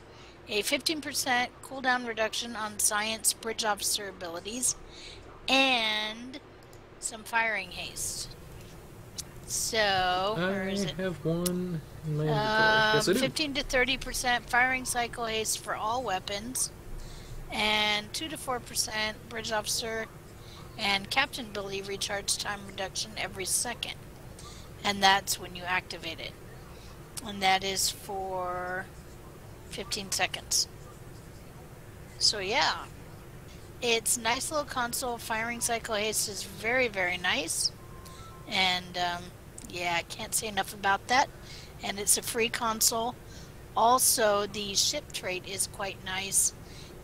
a 15% cooldown reduction on science bridge officer abilities and some firing haste. So, where is I it? have one in my inventory. Yes, I do. 15 to 30% firing cycle haste for all weapons, and 2 to 4% bridge officer and captain ability recharge time reduction every second. And that's when you activate it. And that is for 15 seconds. So yeah, it's nice little console. Firing cycle haste is very, very nice. And Yeah, I can't say enough about that. And it's a free console. Also, the ship trait is quite nice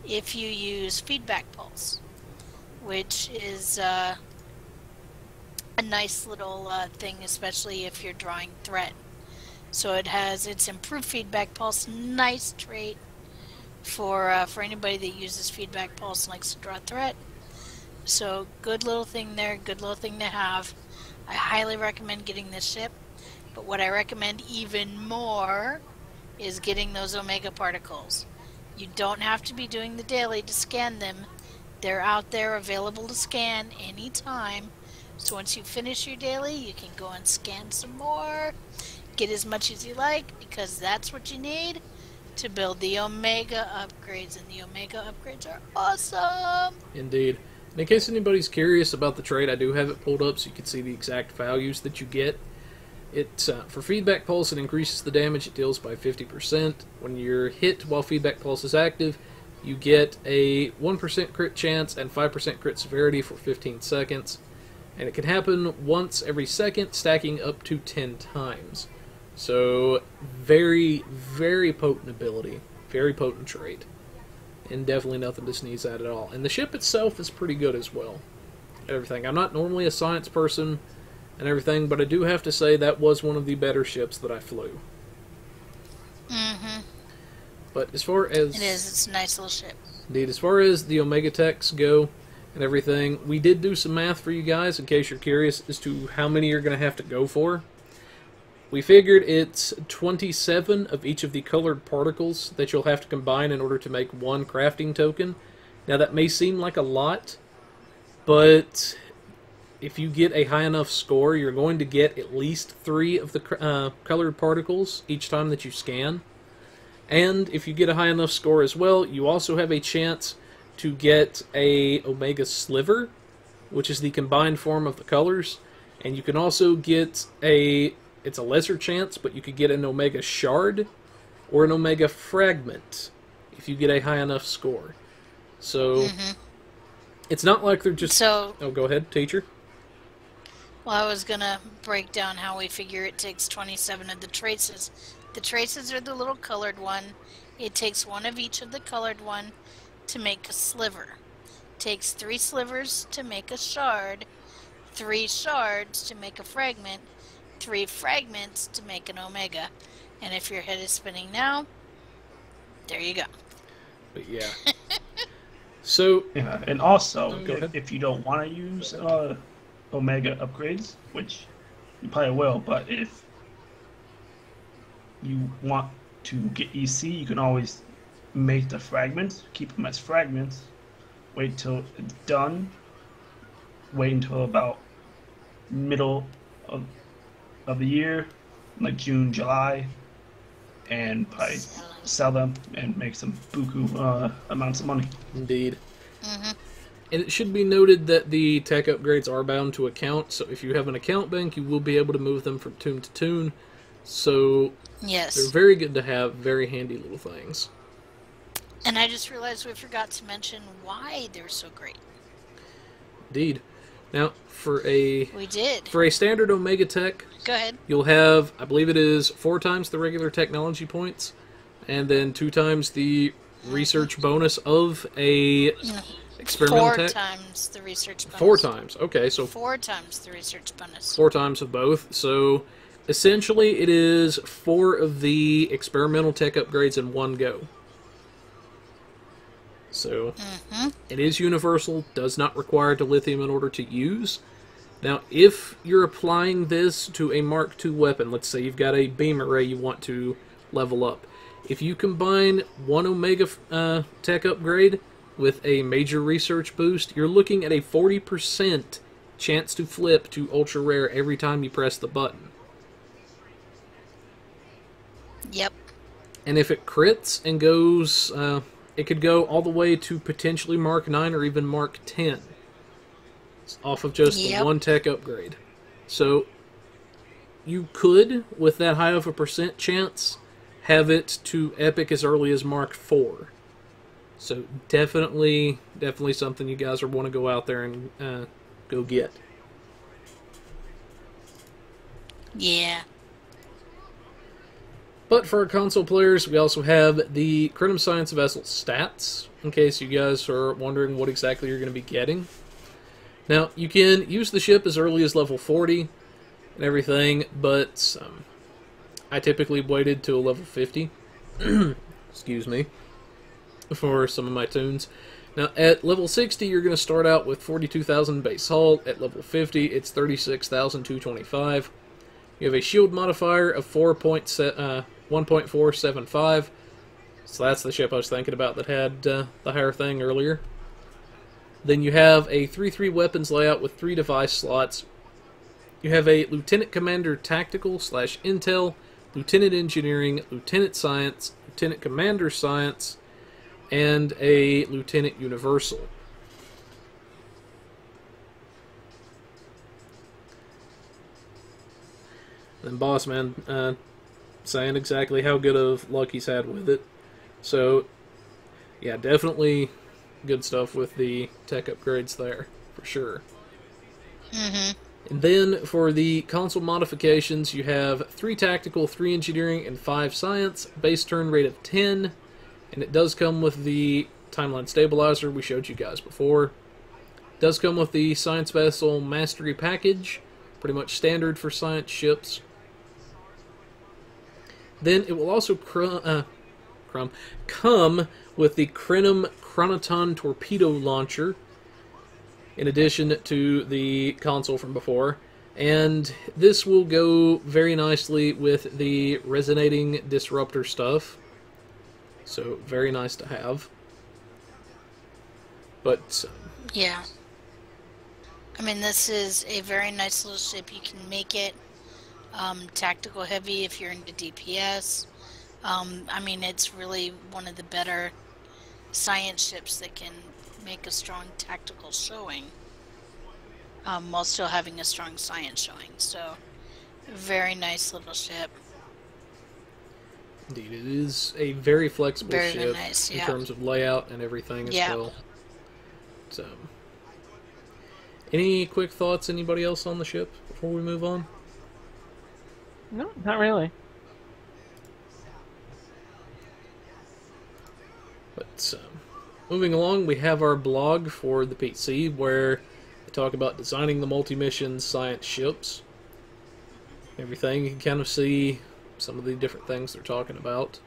if you use Feedback Pulse, which is a nice little thing, especially if you're drawing threat. So it has its improved Feedback Pulse, nice trait for anybody that uses Feedback Pulse and likes to draw threat. So good little thing there, good little thing to have. I highly recommend getting this ship, but what I recommend even more is getting those Omega particles. You don't have to be doing the daily to scan them. They're out there available to scan anytime. So once you finish your daily, you can go and scan some more. Get as much as you like, because that's what you need to build the Omega upgrades, and the Omega upgrades are awesome! Indeed. And in case anybody's curious about the trait, I do have it pulled up so you can see the exact values that you get. It for Feedback Pulse, it increases the damage it deals by 50%. When you're hit while Feedback Pulse is active, you get a 1% crit chance and 5% crit severity for 15 seconds. And it can happen once every second, stacking up to 10 times. So, very, very potent ability. Very potent trait. And definitely nothing to sneeze at all. And the ship itself is pretty good as well. Everything. I'm not normally a science person and everything, but I do have to say that was one of the better ships that I flew. Mm-hmm. But as far as... It is. It's a nice little ship. Indeed. As far as the Omega Techs go and everything, we did do some math for you guys in case you're curious as to how many you're going to have to go for. We figured it's 27 of each of the colored particles that you'll have to combine in order to make one crafting token. Now that may seem like a lot, but if you get a high enough score, you're going to get at least 3 of the colored particles each time that you scan. And if you get a high enough score as well, you also have a chance to get a Omega Sliver, which is the combined form of the colors. And you can also get it's a lesser chance, but you could get an Omega Shard or an Omega Fragment if you get a high enough score. So, it's not like they're just... So, oh, go ahead, teacher. well, I was going to break down how we figure it takes 27 of the traces. The traces are the little colored one. It takes 1 of each of the colored one to make a sliver. It takes 3 slivers to make a shard, 3 shards to make a fragment, 3 fragments to make an Omega. And if your head is spinning now, there you go. But yeah. So... Yeah, and also, go ahead. if you don't want to use Omega upgrades, which you probably will, but if you want to get EC, you can always make the fragments, keep them as fragments, wait till it's done, wait until about middle of the year, like June, July, and probably sell them and make some buku amounts of money. Indeed. And it should be noted that the tech upgrades are bound to account, so if you have an account bank, you will be able to move them from tune to tune. So Yes. they're very good to have, very handy little things. And I just realized we forgot to mention why they're so great. Indeed. Now, for a standard Omega Tech, Go ahead. you'll have, I believe it is 4 times the regular technology points, and then 2 times the research bonus of a experimental 4 tech. times the research bonus. 4 times. Okay, so 4 times the research bonus. 4 times of both. So essentially, it is 4 of the experimental tech upgrades in one go. So, it is universal, does not require dilithium in order to use. Now, if you're applying this to a Mark II weapon, let's say you've got a beam array you want to level up. If you combine 1 Omega tech upgrade with a major research boost, you're looking at a 40% chance to flip to ultra rare every time you press the button. Yep. And if it crits and goes... it could go all the way to potentially Mark 9 or even Mark 10. It's off of just the 1 tech upgrade. So, you could, with that high of a percent chance, have it to Epic as early as Mark 4. So, definitely something you guys want to go out there and go get. Yeah. But for our console players, we also have the Crinum Science Vessel stats, in case you guys are wondering what exactly you're going to be getting. Now, you can use the ship as early as level 40 and everything, but I typically waited till level 50, excuse me, for some of my tunes. Now, at level 60, you're going to start out with 42,000 base hull. At level 50, it's 36,225. You have a shield modifier of 1.475. So that's the ship I was thinking about that had the higher thing earlier. Then you have a 3-3 weapons layout with 3 device slots. You have a Lieutenant Commander Tactical / Intel, Lieutenant Engineering, Lieutenant Science, Lieutenant Commander Science, and a Lieutenant Universal. Then Boss Man saying exactly how good of luck he's had with it. So, yeah, definitely good stuff with the tech upgrades there, for sure. Mm-hmm. And then for the console modifications, you have 3 tactical, 3 engineering, and 5 science, base turn rate of 10, and it does come with the timeline stabilizer we showed you guys before. It does come with the science vessel mastery package, pretty much standard for science ships. Then it will also come with the Crinum Chronoton torpedo launcher, in addition to the console from before, and this will go very nicely with the resonating disruptor stuff, so very nice to have. But Yeah. I mean, this is a very nice little ship. You can make it tactical heavy if you're into DPS. I mean, it's really one of the better science ships that can make a strong tactical showing while still having a strong science showing. So, very nice little ship. indeed, it is a very flexible Very ship nice, in yeah. terms of layout and everything as Yeah. well. So, any quick thoughts, anybody else on the ship before we move on? No, not really. But moving along, we have our blog for the PC where we talk about designing the multi-mission science ships. Everything, you can kind of see some of the different things they're talking about.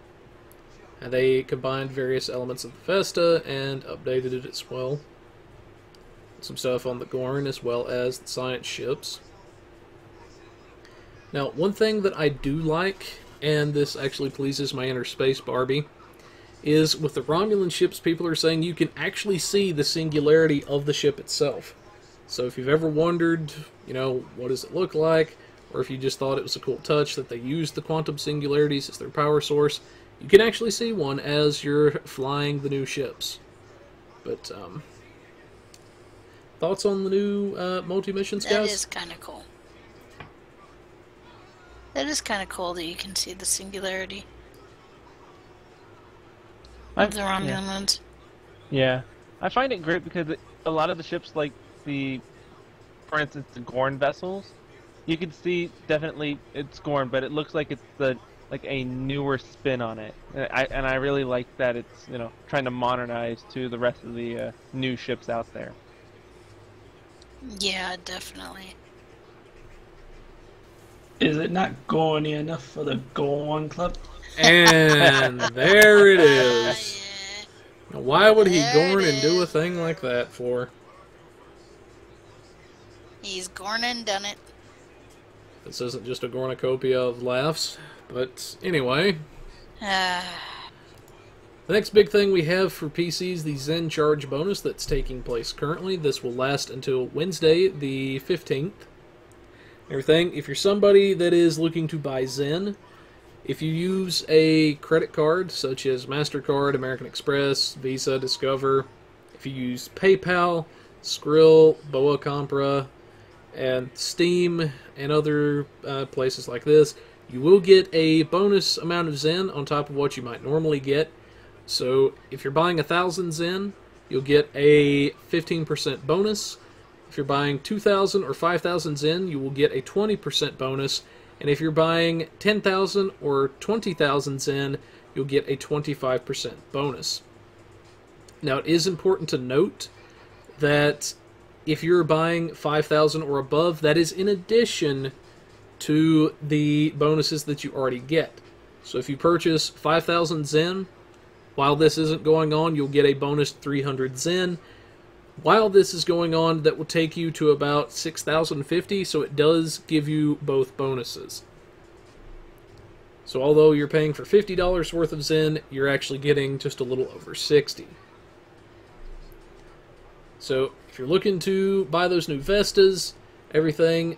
And they combined various elements of the Vesta and updated it as well. Some stuff on the Gorn as well as the science ships. Now, one thing that I do like, and this actually pleases my inner space Barbie, is with the Romulan ships, people are saying you can actually see the singularity of the ship itself. So if you've ever wondered, you know, what does it look like, or if you just thought it was a cool touch that they used the quantum singularities as their power source, you can actually see one as you're flying the new ships. But, thoughts on the new multi-missions, guys? That is kind of cool. That is kind of cool that you can see the singularity of the Romulans. Yeah. I find it great because a lot of the ships, like for instance, the Gorn vessels, you can see definitely it's Gorn, but it looks like it's like a newer spin on it. And I really like that it's, you know, trying to modernize to the rest of the new ships out there. Yeah, definitely. Is it not Gorny enough for the Gorn Club? And there it Yeah. is. Now, why would he There Gorn it and do a is. thing like that for? He's gorn and done it. This isn't just a Gornicopia of laughs. But anyway, Ah, the next big thing we have for PCs, the Zen Charge bonus that's taking place currently. This will last until Wednesday, the 15th. Everything, if you're somebody that is looking to buy Zen, if you use a credit card such as MasterCard, American Express, Visa, Discover, if you use PayPal, Skrill, Boa Compra, and Steam, and other places like this, you will get a bonus amount of Zen on top of what you might normally get. So if you're buying 1,000 Zen, you'll get a 15% bonus. If you're buying 2,000 or 5,000 Zen, you will get a 20% bonus. And if you're buying 10,000 or 20,000 Zen, you'll get a 25% bonus. Now, it is important to note that if you're buying 5,000 or above, that is in addition to the bonuses that you already get. So if you purchase 5,000 Zen, while this isn't going on, you'll get a bonus 300 Zen. While this is going on, that will take you to about 6,050, so it does give you both bonuses. So although you're paying for $50 worth of Zen, you're actually getting just a little over 60. So if you're looking to buy those new Vestas, everything,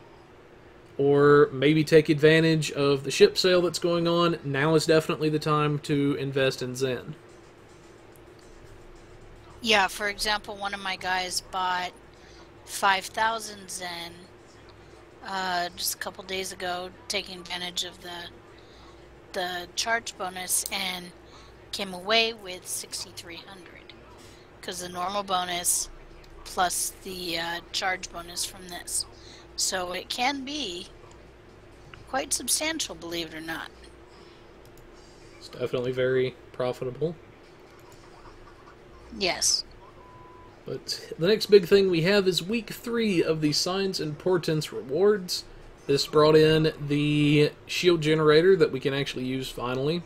or maybe take advantage of the ship sale that's going on, now is definitely the time to invest in Zen. Yeah, for example, one of my guys bought 5,000 Zen just a couple days ago, taking advantage of the charge bonus, and came away with 6,300 because the normal bonus plus the charge bonus from this. So it can be quite substantial, believe it or not. It's definitely very profitable. Yes. But the next big thing we have is week 3 of the Signs and Portents rewards. This brought in the shield generator that we can actually use finally.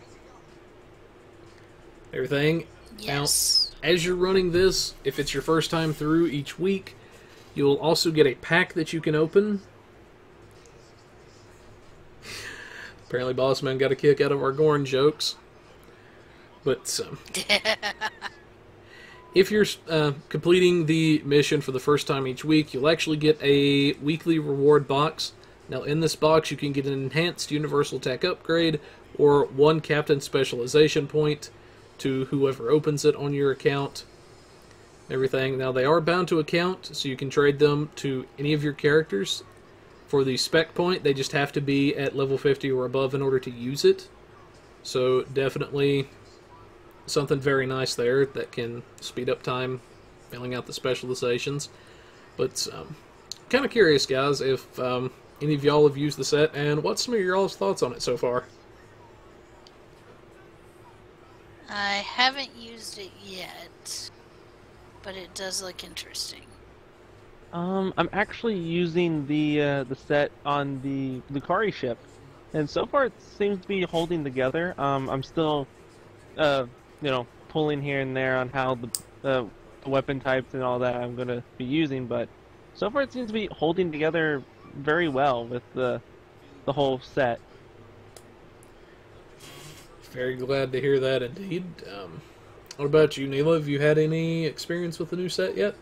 Everything. Yes. Now, as you're running this, if it's your first time through each week, you'll also get a pack that you can open. Apparently Bossman got a kick out of our Gorn jokes. But if you're completing the mission for the first time each week, you'll actually get a weekly reward box. Now in this box you can get an enhanced universal tech upgrade or 1 captain specialization point to whoever opens it on your account. Everything. Now they are bound to account, so you can trade them to any of your characters. For the spec point, they just have to be at level 50 or above in order to use it. So definitely something very nice there that can speed up time filling out the specializations. But kind of curious, guys, if any of y'all have used the set, and what's some of y'all's thoughts on it so far? I haven't used it yet, but it does look interesting. I'm actually using the set on the Lucari ship, and so far it seems to be holding together. I'm still, pulling here and there on how the weapon types and all that I'm going to be using, but so far it seems to be holding together very well with the whole set. Very glad to hear that indeed. What about you, Neela? Have you had any experience with the new set yet?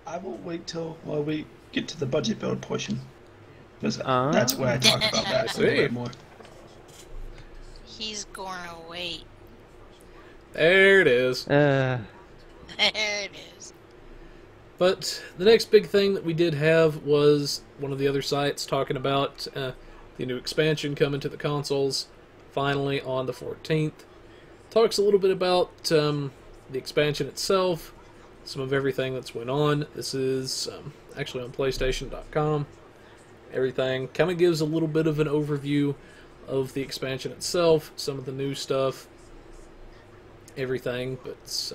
I will wait till we get to the budget build portion, because that's where I talk about that a little bit more. He's gonna wait. There it is. There it is. But the next big thing that we did have was one of the other sites talking about the new expansion coming to the consoles finally on the 14th. Talks a little bit about the expansion itself, some of everything that's went on. This is actually on PlayStation.com. Everything kind of gives a little bit of an overview of the expansion itself, some of the new stuff, everything. But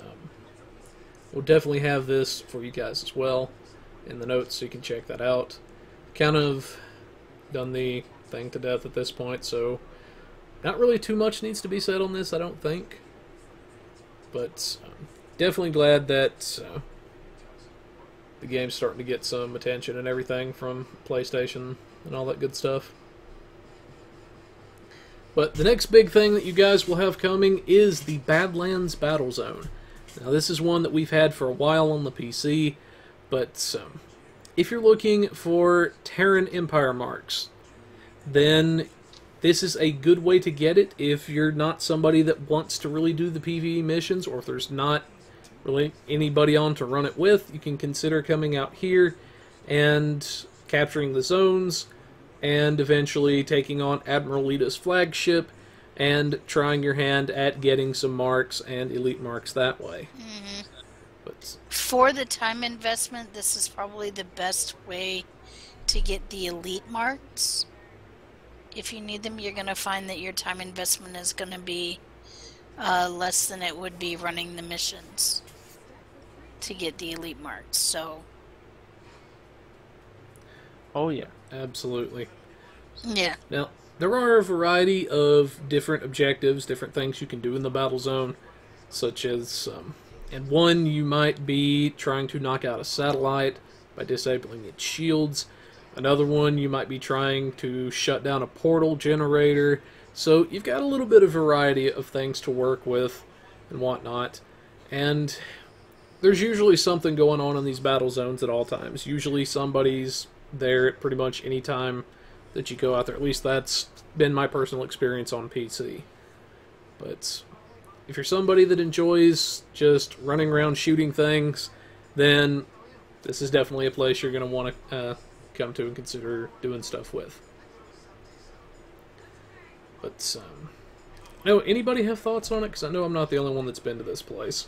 we'll definitely have this for you guys as well in the notes, so you can check that out. Kind of done the thing to death at this point, so not really too much needs to be said on this, I don't think. But definitely glad that the game's starting to get some attention and everything from PlayStation and all that good stuff. But the next big thing that you guys will have coming is the Badlands Battle Zone. Now this is one that we've had for a while on the PC, but if you're looking for Terran Empire marks, then this is a good way to get it if you're not somebody that wants to really do the PvE missions, or if there's not really anybody on to run it with. You can consider coming out here and capturing the zones, and eventually taking on Admiral Lita's flagship and trying your hand at getting some marks and elite marks that way. Mm-hmm. But for the time investment, this is probably the best way to get the elite marks. if you need them, you're going to find that your time investment is going to be less than it would be running the missions to get the elite marks. So, Oh yeah. Absolutely. yeah. Now, there are a variety of different objectives, different things you can do in the battle zone, such as, and one, you might be trying to knock out a satellite by disabling its shields. Another one, you might be trying to shut down a portal generator. So you've got a little bit of variety of things to work with and whatnot. And there's usually something going on in these battle zones at all times. Usually somebody's there at pretty much any time that you go out there. At least that's been my personal experience on PC. But if you're somebody that enjoys just running around shooting things, then this is definitely a place you're going to want to come to and consider doing stuff with. But, no, anybody have thoughts on it? Because I know I'm not the only one that's been to this place.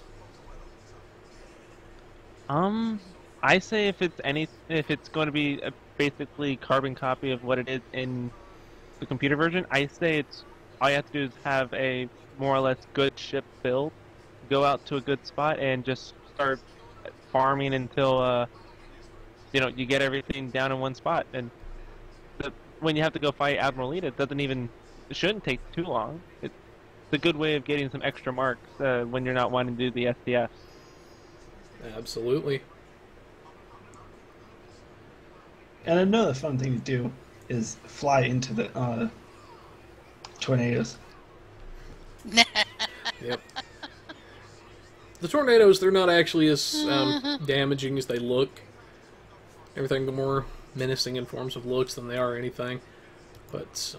I say if it's going to be a basically carbon copy of what it is in the computer version, I say all you have to do is have a more or less good ship build, go out to a good spot, and just start farming until you get everything down in one spot. And when you have to go fight Admiral Lita, it shouldn't take too long. It's a good way of getting some extra marks when you're not wanting to do the SDFs. Absolutely. And another fun thing to do is fly into the tornadoes. Yep. The tornadoes, they're not actually as damaging as they look. Everything, the more menacing in forms of looks than they are anything. But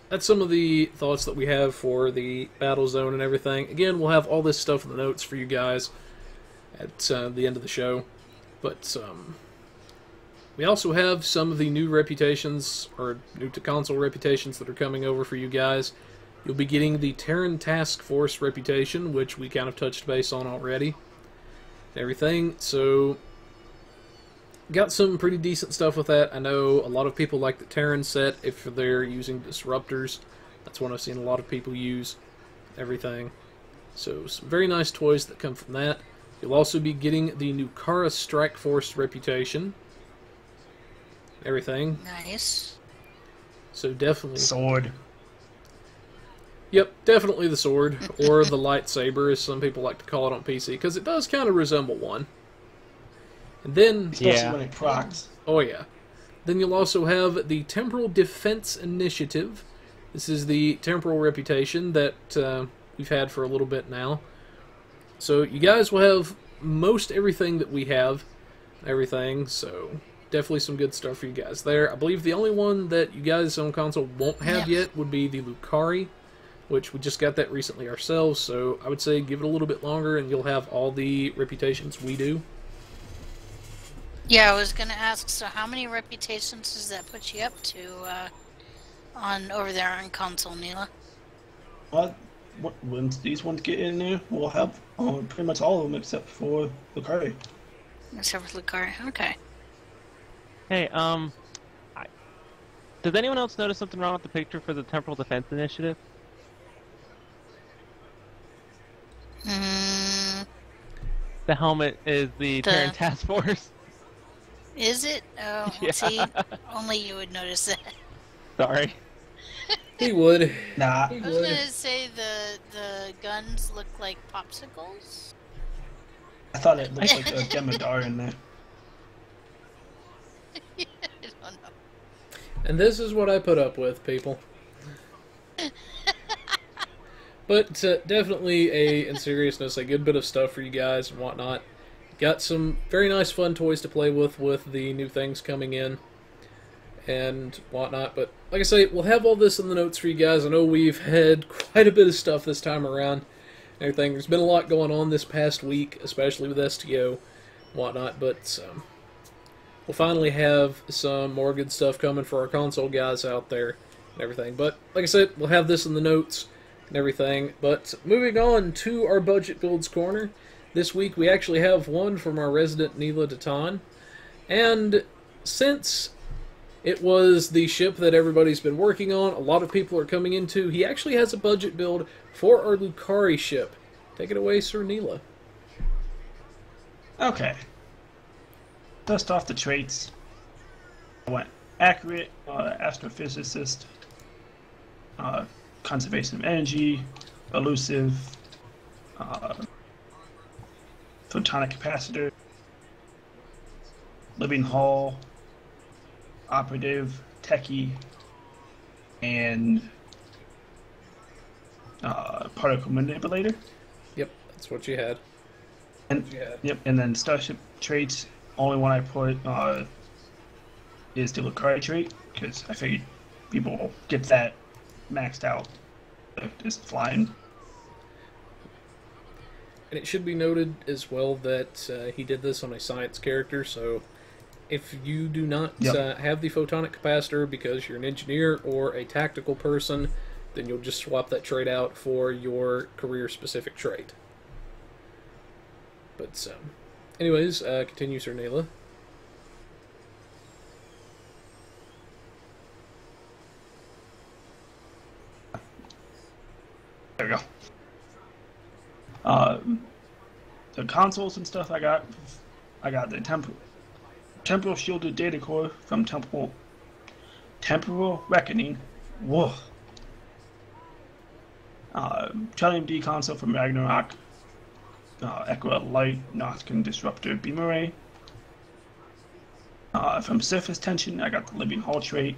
that's some of the thoughts that we have for the battle zone and everything. Again, we'll have all this stuff in the notes for you guys at the end of the show. But we also have some of the new reputations, or new to console reputations that are coming over for you guys. You'll be getting the Terran Task Force reputation, which we kind of touched base on already. And everything, so got some pretty decent stuff with that. I know a lot of people like the Terran set if they're using disruptors. That's one I've seen a lot of people use. Everything. So some very nice toys that come from that. You'll also be getting the new Kara Strike Force reputation. Everything. Nice. So definitely. Sword. Yep, definitely the sword, or the lightsaber, as some people like to call it on PC, because it does kind of resemble one. And then, Especially when it procs. oh yeah, then you'll also have the Temporal Defense Initiative. This is the temporal reputation that we've had for a little bit now. So you guys will have most everything that we have, everything, so definitely some good stuff for you guys there. I believe the only one that you guys on console won't have yet would be the Lucari, which we just got that recently ourselves, so I would say give it a little bit longer and you'll have all the reputations we do. Yeah, I was going to ask, so how many reputations does that put you up to on over there on console, Neela? Once these ones get in there, we'll have pretty much all of them except for Lucari. Except for Lucari, okay. Hey, does anyone else notice something wrong with the picture for the Temporal Defense Initiative? The helmet is the Terran Task Force. Is it? Oh, Yeah. See, only you would notice that. Sorry. He would. Nah. He I was would. gonna say the guns look like popsicles. I thought it looked like a Demadar in there. I don't know. And this is what I put up with, people. But definitely, in seriousness, a good bit of stuff for you guys and whatnot. Got some very nice fun toys to play with the new things coming in and whatnot. But like I say, we'll have all this in the notes for you guys. I know we've had quite a bit of stuff this time around and everything. There's been a lot going on this past week, especially with STO and whatnot. But we'll finally have some more good stuff coming for our console guys out there and everything. But like I said, we'll have this in the notes and everything. But moving on to our budget builds corner. This week we actually have one from our resident Neela Datan. And since It was the ship that everybody's been working on. A lot of people are coming into. He actually has a budget build for our Lucari ship. Take it away, Sir Neela. Okay. Dust off the traits. I went accurate, astrophysicist, conservation of energy, elusive, photonic capacitor, living hull, operative, techie, and particle manipulator. Yep, that's what you had. And yep, and then starship traits. Only one I put is the Lucari trait, because I figured people will get that maxed out. Just flying. And it should be noted as well that he did this on a science character, so if you do not have the photonic capacitor because you're an engineer or a tactical person, then you'll just swap that trait out for your career-specific trait. But, anyways, continue, Sir Neela. There we go. The consoles and stuff I got the temporal shielded data core from temporal reckoning. Whoa. Trillium D console from Ragnarok. Echo Light Notkin Disruptor Beam Array. From Surface Tension, I got the Living Hull trait.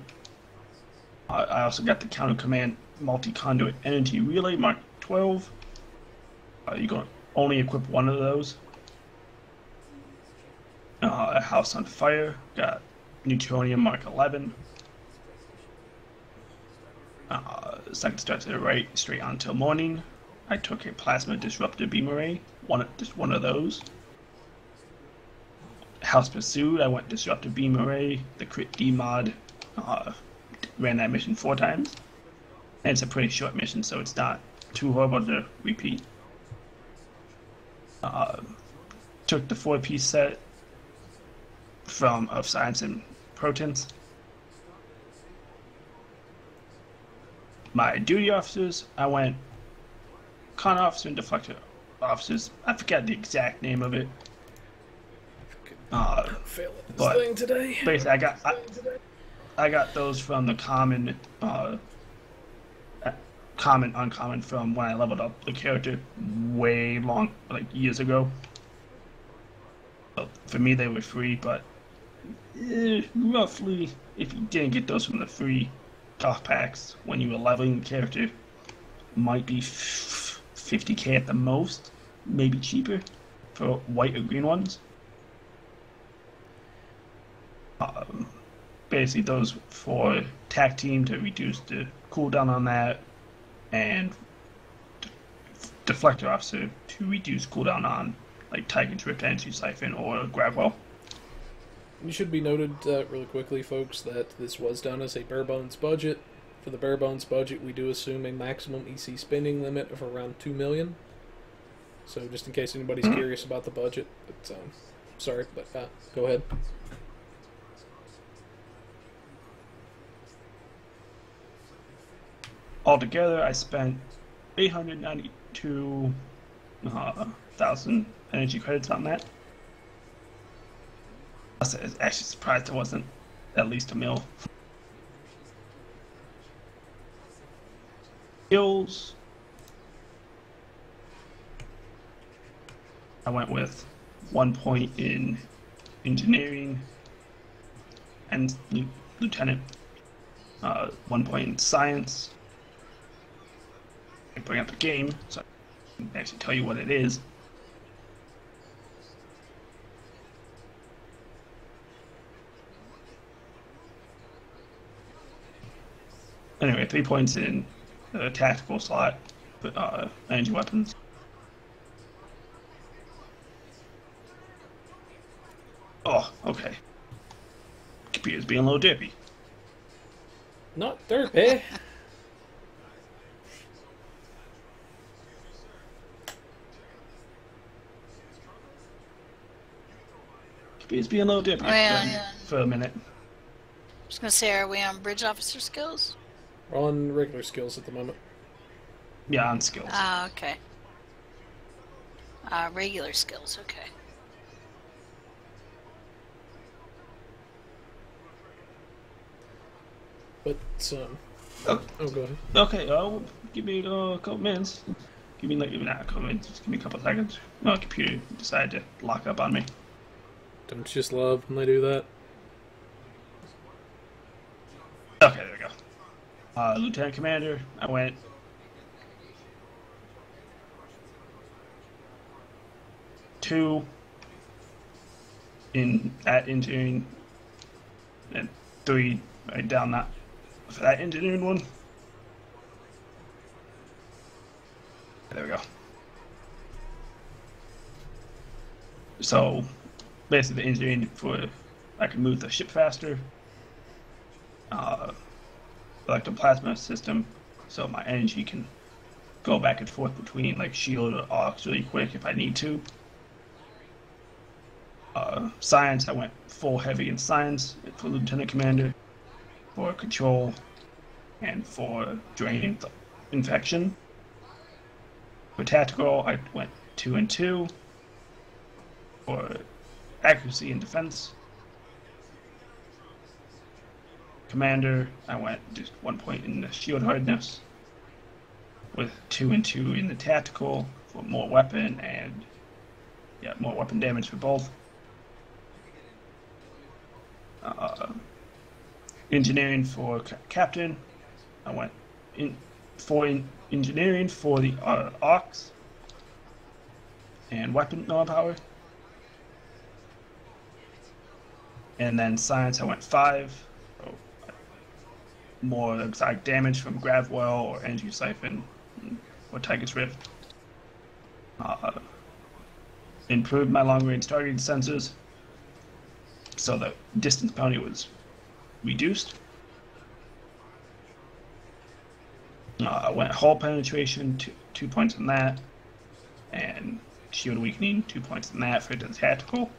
I also got the Counter Command Multi-Conduit Energy Relay Mark 12. You can only equip one of those. A House on Fire, got Neutronium Mark 11. Second start to the right, straight on till morning. I took a Plasma Disruptor Beam Array, just one of those. House Pursued, I went Disruptor Beam Array, the Crit D mod, ran that mission 4 times. And it's a pretty short mission, so it's not too horrible to repeat. Took the 4-piece set of Science and Protons. My duty officers, I went Con Officer and Deflector Officers. I forget the exact name of it. Fail at this thing today. Basically, I got those from the common, uncommon from when I leveled up the character way long, like years ago. So for me, they were free, but roughly, if you didn't get those from the free tough packs when you were leveling the character, might be 50k at the most, maybe cheaper for white or green ones. Basically those for tac team to reduce the cooldown on that, and deflector officer to reduce cooldown on like Tiger Drift, Energy Siphon, or Gravwell. It should be noted really quickly, folks, that this was done as a bare bones budget. For the bare bones budget, we do assume a maximum EC spending limit of around $2 million. So just in case anybody's curious about the budget, but sorry, but go ahead. Altogether, I spent 892,000 energy credits on that. I was actually surprised it wasn't at least $1 million. Skills. I went with 1 point in engineering and lieutenant. 1 point in science. I bring up the game so I can actually tell you what it is. Anyway, 3 points in tactical slot, energy weapons. Oh, okay. Computer's being a little derpy. Not derpy. Computer's being a little derpy for a minute. was gonna say, are we on bridge officer skills? We're on regular skills at the moment. Yeah, on skills. Ah, okay. Regular skills, okay. But, Oh, oh, go ahead. okay, give me a couple minutes. Give me, not a couple minutes, just give me a couple seconds. My computer decided to lock up on me. Don't you just love when they do that? Okay, there we go. Lieutenant Commander, I went 2 at engineering, and 3 right down that for that engineering one. There we go. So basically, the engineering for I can move the ship faster. Electroplasma system, so my energy can go back and forth between like shield or aux really quick if I need to. Science, I went full heavy in science for Lieutenant Commander, for control, and for draining the infection. For tactical, I went 2 and 2. For accuracy and defense. Commander, I went just 1 point in the shield hardness, with 2 and 2 in the tactical for more weapon and more weapon damage for both. Engineering for captain, I went for engineering for the aux and weapon power. And then science, I went 5. More exotic damage from grav well or energy siphon or Tiger's Rift. Improved my long range targeting sensors, so the distance penalty was reduced. I went hull penetration, 2 points in that, and shield weakening, 2 points in that for the tactical.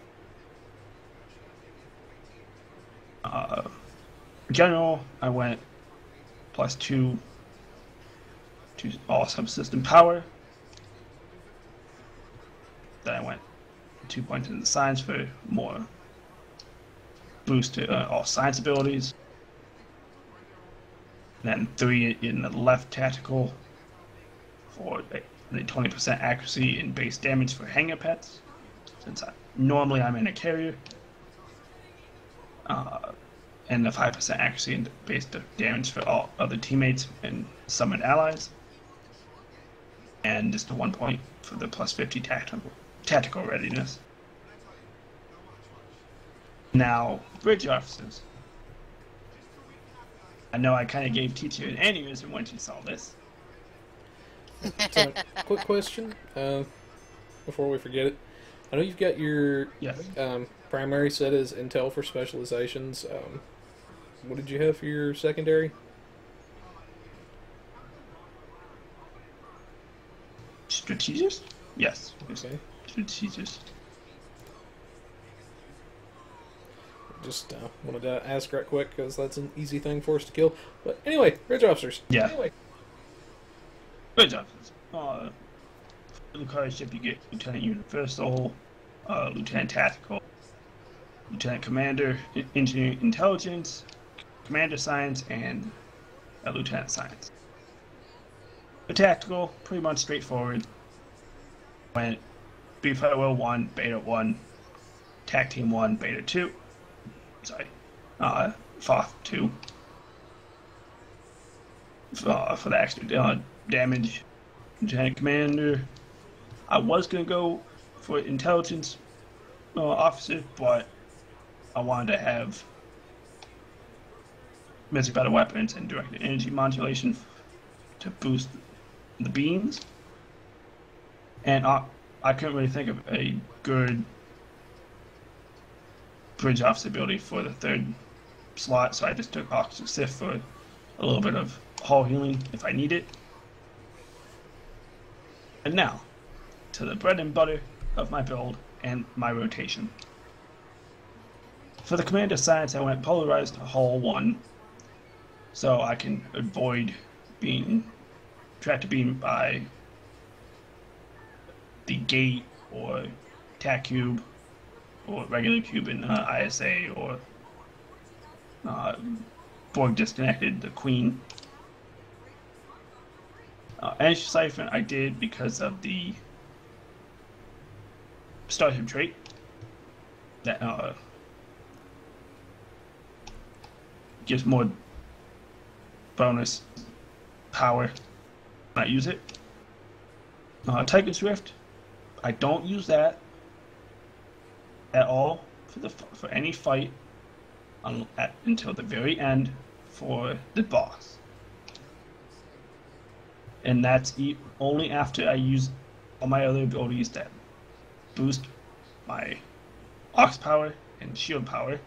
General, I went +2 to all subsystem power. Then I went 2 points in the science for more boost to all science abilities. Then 3 in the left tactical for the 20% accuracy in base damage for hangar pets, since normally I'm in a carrier. And the 5% accuracy in base damage for all other teammates and summoned allies. And just a 1 point for the +50 tactical readiness. Now, bridge officers. I know I kind of gave teacher an aneurysm when she saw this. So, quick question, before we forget it. I know you've got your primary set as Intel for specializations. What did you have for your secondary? Strategist? Yes. Okay. Strategist. Just wanted to ask right quick because that's an easy thing for us to kill. But anyway, bridge officers. Yeah. Anyway. Bridge officers. For the card ship, you get Lieutenant Universal, Lieutenant Tactical, Lieutenant Commander, Engineering Intelligence, Commander Science, and Lieutenant Science. The Tactical, pretty much straightforward. Went B-Fighter Will 1, Beta 1, Tac Team 1, Beta 2. Sorry. FOF 2. For the extra damage. Lieutenant Commander. I was going to go for Intelligence Officer, but I wanted to have Mystic Battle Weapons and Directed Energy Modulation to boost the beams. And I couldn't really think of a good bridge officer ability for the 3rd slot, so I just took Oxygen Sif for a little bit of hull healing if I need it. And now, to the bread and butter of my build and my rotation. For the Commander Science, I went Polarized Hull 1, so I can avoid being tractor beamed by the Gate or TAC Cube or regular cube in ISA or Borg Disconnected, the Queen. Energy Siphon I did because of the Starship trait that gives more bonus power when I use it. Tiger's Rift, I don't use that at all for any fight until the very end for the boss. And that's only after I use all my other abilities that boost my Ox power and shield power.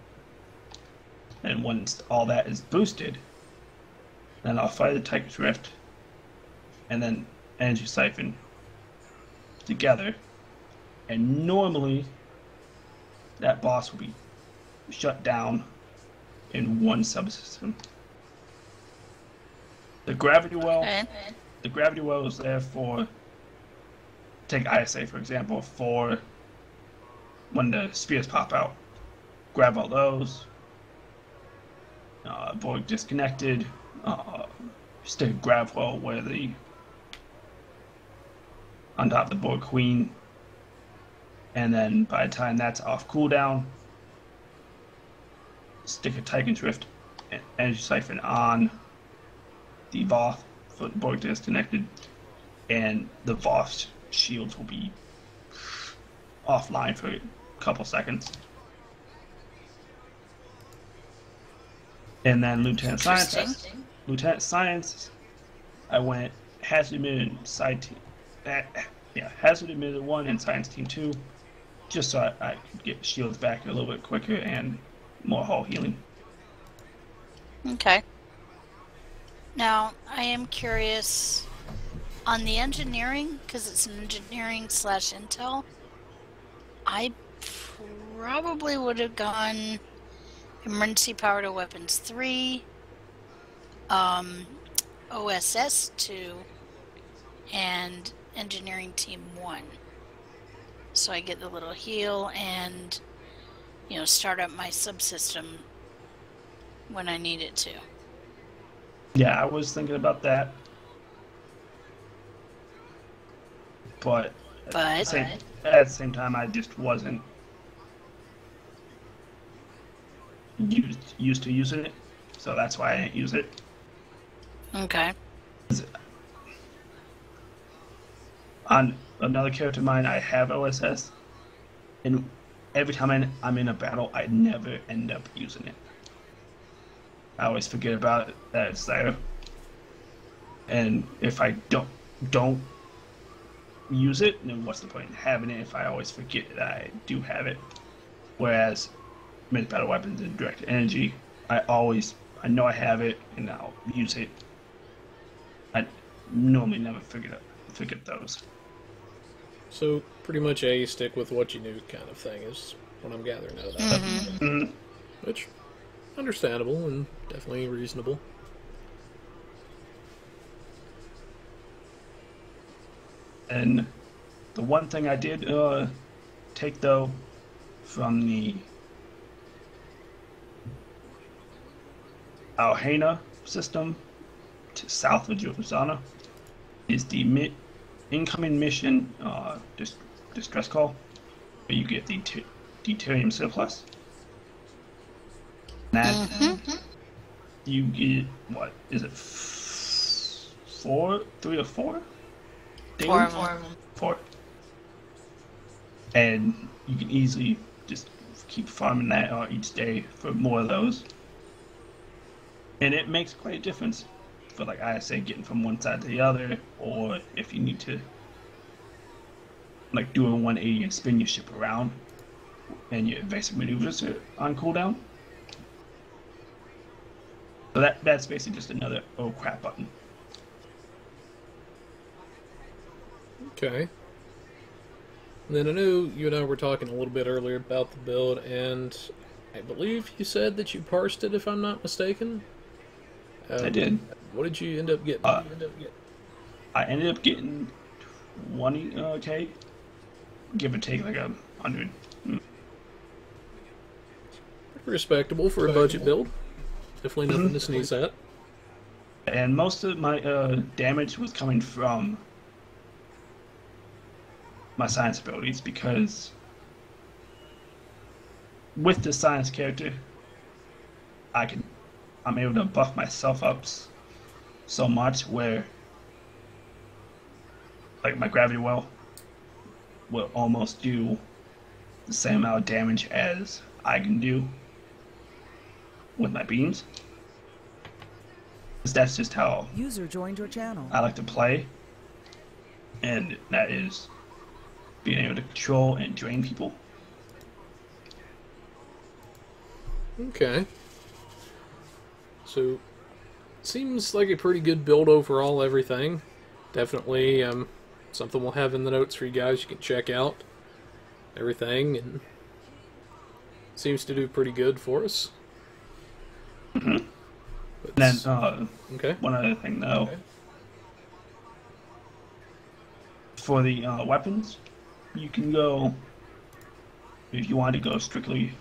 And once all that is boosted, then I'll fire the Tiger's Rift and then Energy Siphon together. And normally that boss will be shut down in one subsystem. The Gravity Well. The Gravity Well is there for, take ISA for example, for when the spears pop out. Grab all those. Borg Disconnected. Stick a Grav Well where on top of the Borg Queen. And then by the time that's off cooldown, stick a Titan's Rift and Energy Siphon on the Voth for the Borg Disconnected, and the Voth's shields will be offline for a couple seconds. And then Lieutenant Science, I went Hazard Emitter Side Team, Hazard Emitter 1 and Science Team 2, just so I could get shields back a little bit quicker and more hull healing. Okay. Now, I am curious, on the engineering, because it's an engineering / intel, I probably would have gone Emergency Power to Weapons 3, OSS 2, and Engineering Team 1. So I get the little heal and, start up my subsystem when I need it to. Yeah, I was thinking about that. But at the same time, I just wasn't used to using it, so that's why I didn't use it. Okay. On another character of mine, I have OSS, and every time I'm in a battle, I never end up using it. I always forget about it, that it's there. And if I don't use it, then what's the point in having it if I always forget that I do have it? Whereas mid battle weapons and direct energy, I know I have it and I'll use it. I normally never forget those. So pretty much a stick with what you knew kind of thing is what I'm gathering out of that. Mm-hmm. Which, understandable and definitely reasonable. And the one thing I did take though from the Alhena system to south of Josana is the incoming mission distress call, where you get the deuterium surplus. And you get, what is it, 3 or 4? Four of them. 4. And you can easily just keep farming that each day for more of those. And it makes quite a difference for, like I say, getting from one side to the other, or if you need to like do a 180 and spin your ship around and your evasive maneuvers are on cooldown. So that's basically just another oh crap button. Okay. And then I know you and I were talking a little bit earlier about the build, and I believe you said that you parsed it, if I'm not mistaken. I did. What did you end up getting? I ended up getting 20K, give or take like 100. Respectable for a budget build. Definitely nothing to sneeze at. And most of my damage was coming from my science abilities, because with the science character, I'm able to buff myself up so much where like my gravity well will almost do the same amount of damage as I can do with my beams. That's just how User joined your channel. I like to play, and that is being able to control and drain people. Okay. So, seems like a pretty good build overall, everything. Definitely something we'll have in the notes for you guys. You can check out everything, and seems to do pretty good for us. Mm-hmm. And then, okay. One other thing though, for the weapons, you can go, if you want to go strictly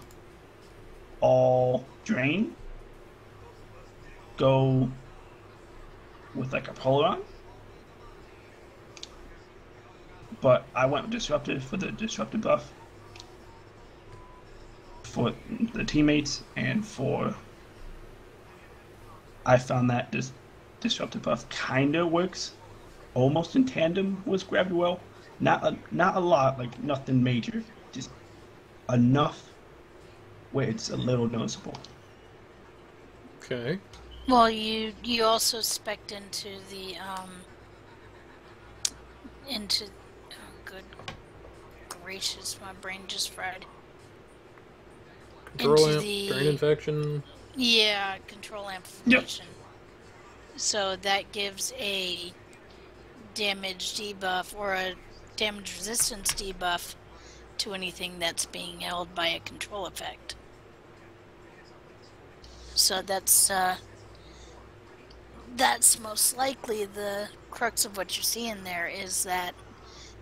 all drain, go with like a Polaron. But I went with Disruptive for the Disruptive buff for the teammates, and I found that this Disruptive buff kinda works almost in tandem with Gravity Well. Not a lot, like nothing major, just enough where it's a little noticeable. Okay. Well, you also spec'd into the oh, good gracious, my brain just fried. Control Into amp, the- drain infection. Yeah, control amplification. So that gives a damage debuff or a damage resistance debuff to anything that's being held by a control effect. So that's most likely the crux of what you're seeing there, is that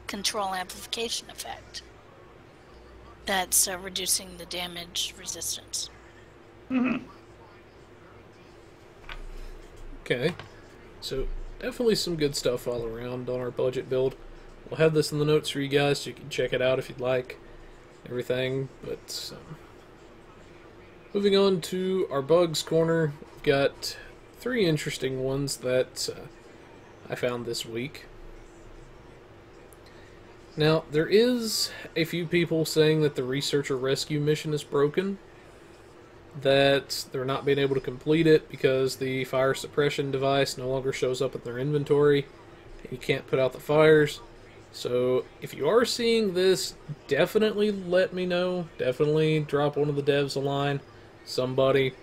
control amplification effect. That's reducing the damage resistance. Mm-hmm. Okay. So, definitely some good stuff all around on our budget build. We'll have this in the notes for you guys, so you can check it out if you'd like. Everything, but moving on to our bugs corner, we've got 3 interesting ones that I found this week. Now, there is a few people saying that the researcher rescue mission is broken, that they're not being able to complete it because the fire suppression device no longer shows up in their inventory, and you can't put out the fires. So, if you are seeing this, definitely let me know. Definitely drop one of the devs a line, somebody,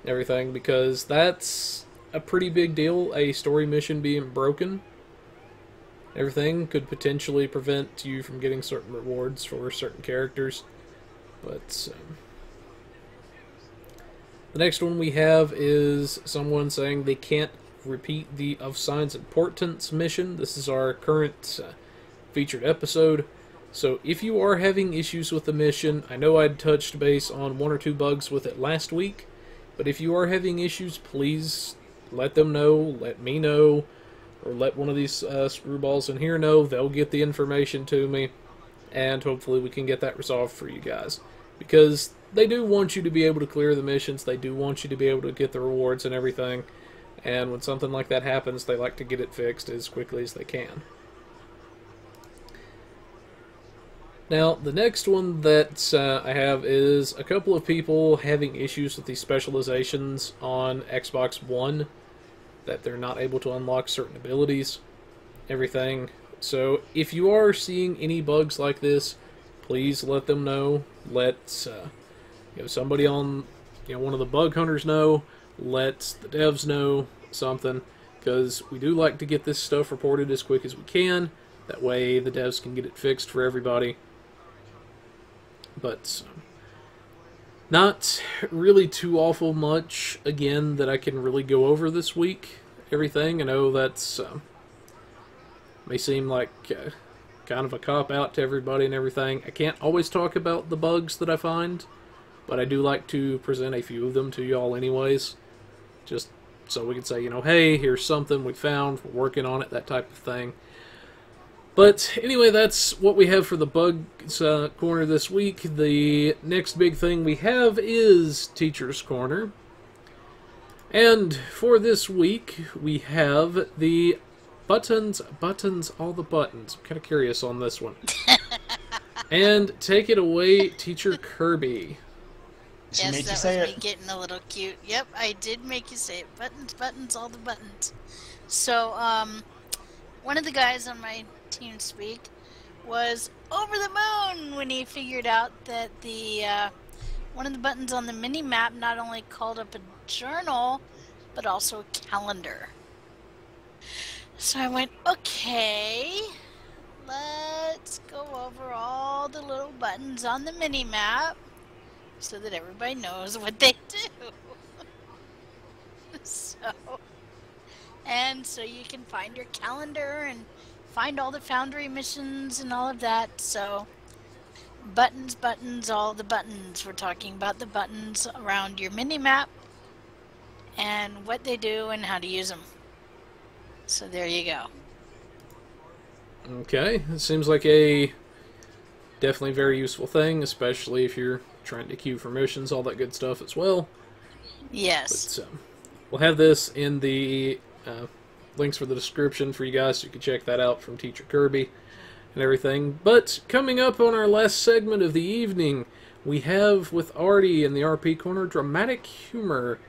everything, because that's a pretty big deal. A story mission being broken, everything could potentially prevent you from getting certain rewards for certain characters. But the next one we have is someone saying they can't repeat the Of Signs and Portents mission. This is our current featured episode. So if you are having issues with the mission, I know I'd touched base on 1 or 2 bugs with it last week, but if you are having issues, please let them know, let me know, or let one of these screwballs in here know. They'll get the information to me, and hopefully we can get that resolved for you guys. Because they do want you to be able to clear the missions, they do want you to be able to get the rewards and everything, and when something like that happens, they like to get it fixed as quickly as they can. Now, the next one that I have is a couple of people having issues with these specializations on Xbox One, that they're not able to unlock certain abilities, everything. So, if you are seeing any bugs like this, please let them know. Let somebody on one of the bug hunters know. Let the devs know something, because we do like to get this stuff reported as quick as we can. That way, the devs can get it fixed for everybody. But Not really too awful much, again, that I can really go over this week. Everything, I know that's may seem like kind of a cop-out to everybody and everything. I can't always talk about the bugs that I find, but I do like to present a few of them to y'all anyways. Just so we can say, you know, hey, here's something we found, we're working on it, that type of thing. But anyway, that's what we have for the Bugs Corner this week. The next big thing we have is Teacher's Corner. And for this week, we have the buttons, all the buttons. I'm kind of curious on this one. And take it away, Teacher Kirby. Yes, that was me getting a little cute. Yep, I did make you say it. Buttons, all the buttons. So, one of the guys on my TeamSpeak was over the moon when he figured out that the one of the buttons on the mini map not only called up a journal, but also a calendar. So I went, okay, let's go over all the little buttons on the mini map so that everybody knows what they do. So you can find your calendar and find all the Foundry missions and all of that. So buttons, all the buttons. We're talking about the buttons around your mini-map and what they do and how to use them. So there you go. Okay, it seems like a definitely very useful thing, especially if you're trying to queue for missions, all that good stuff as well. Yes. But, we'll have this in the links for the description for you guys, so you can check that out from TeacherKirby and everything. But coming up on our last segment of the evening, we have with Artie in the RP Corner, dramatic humor.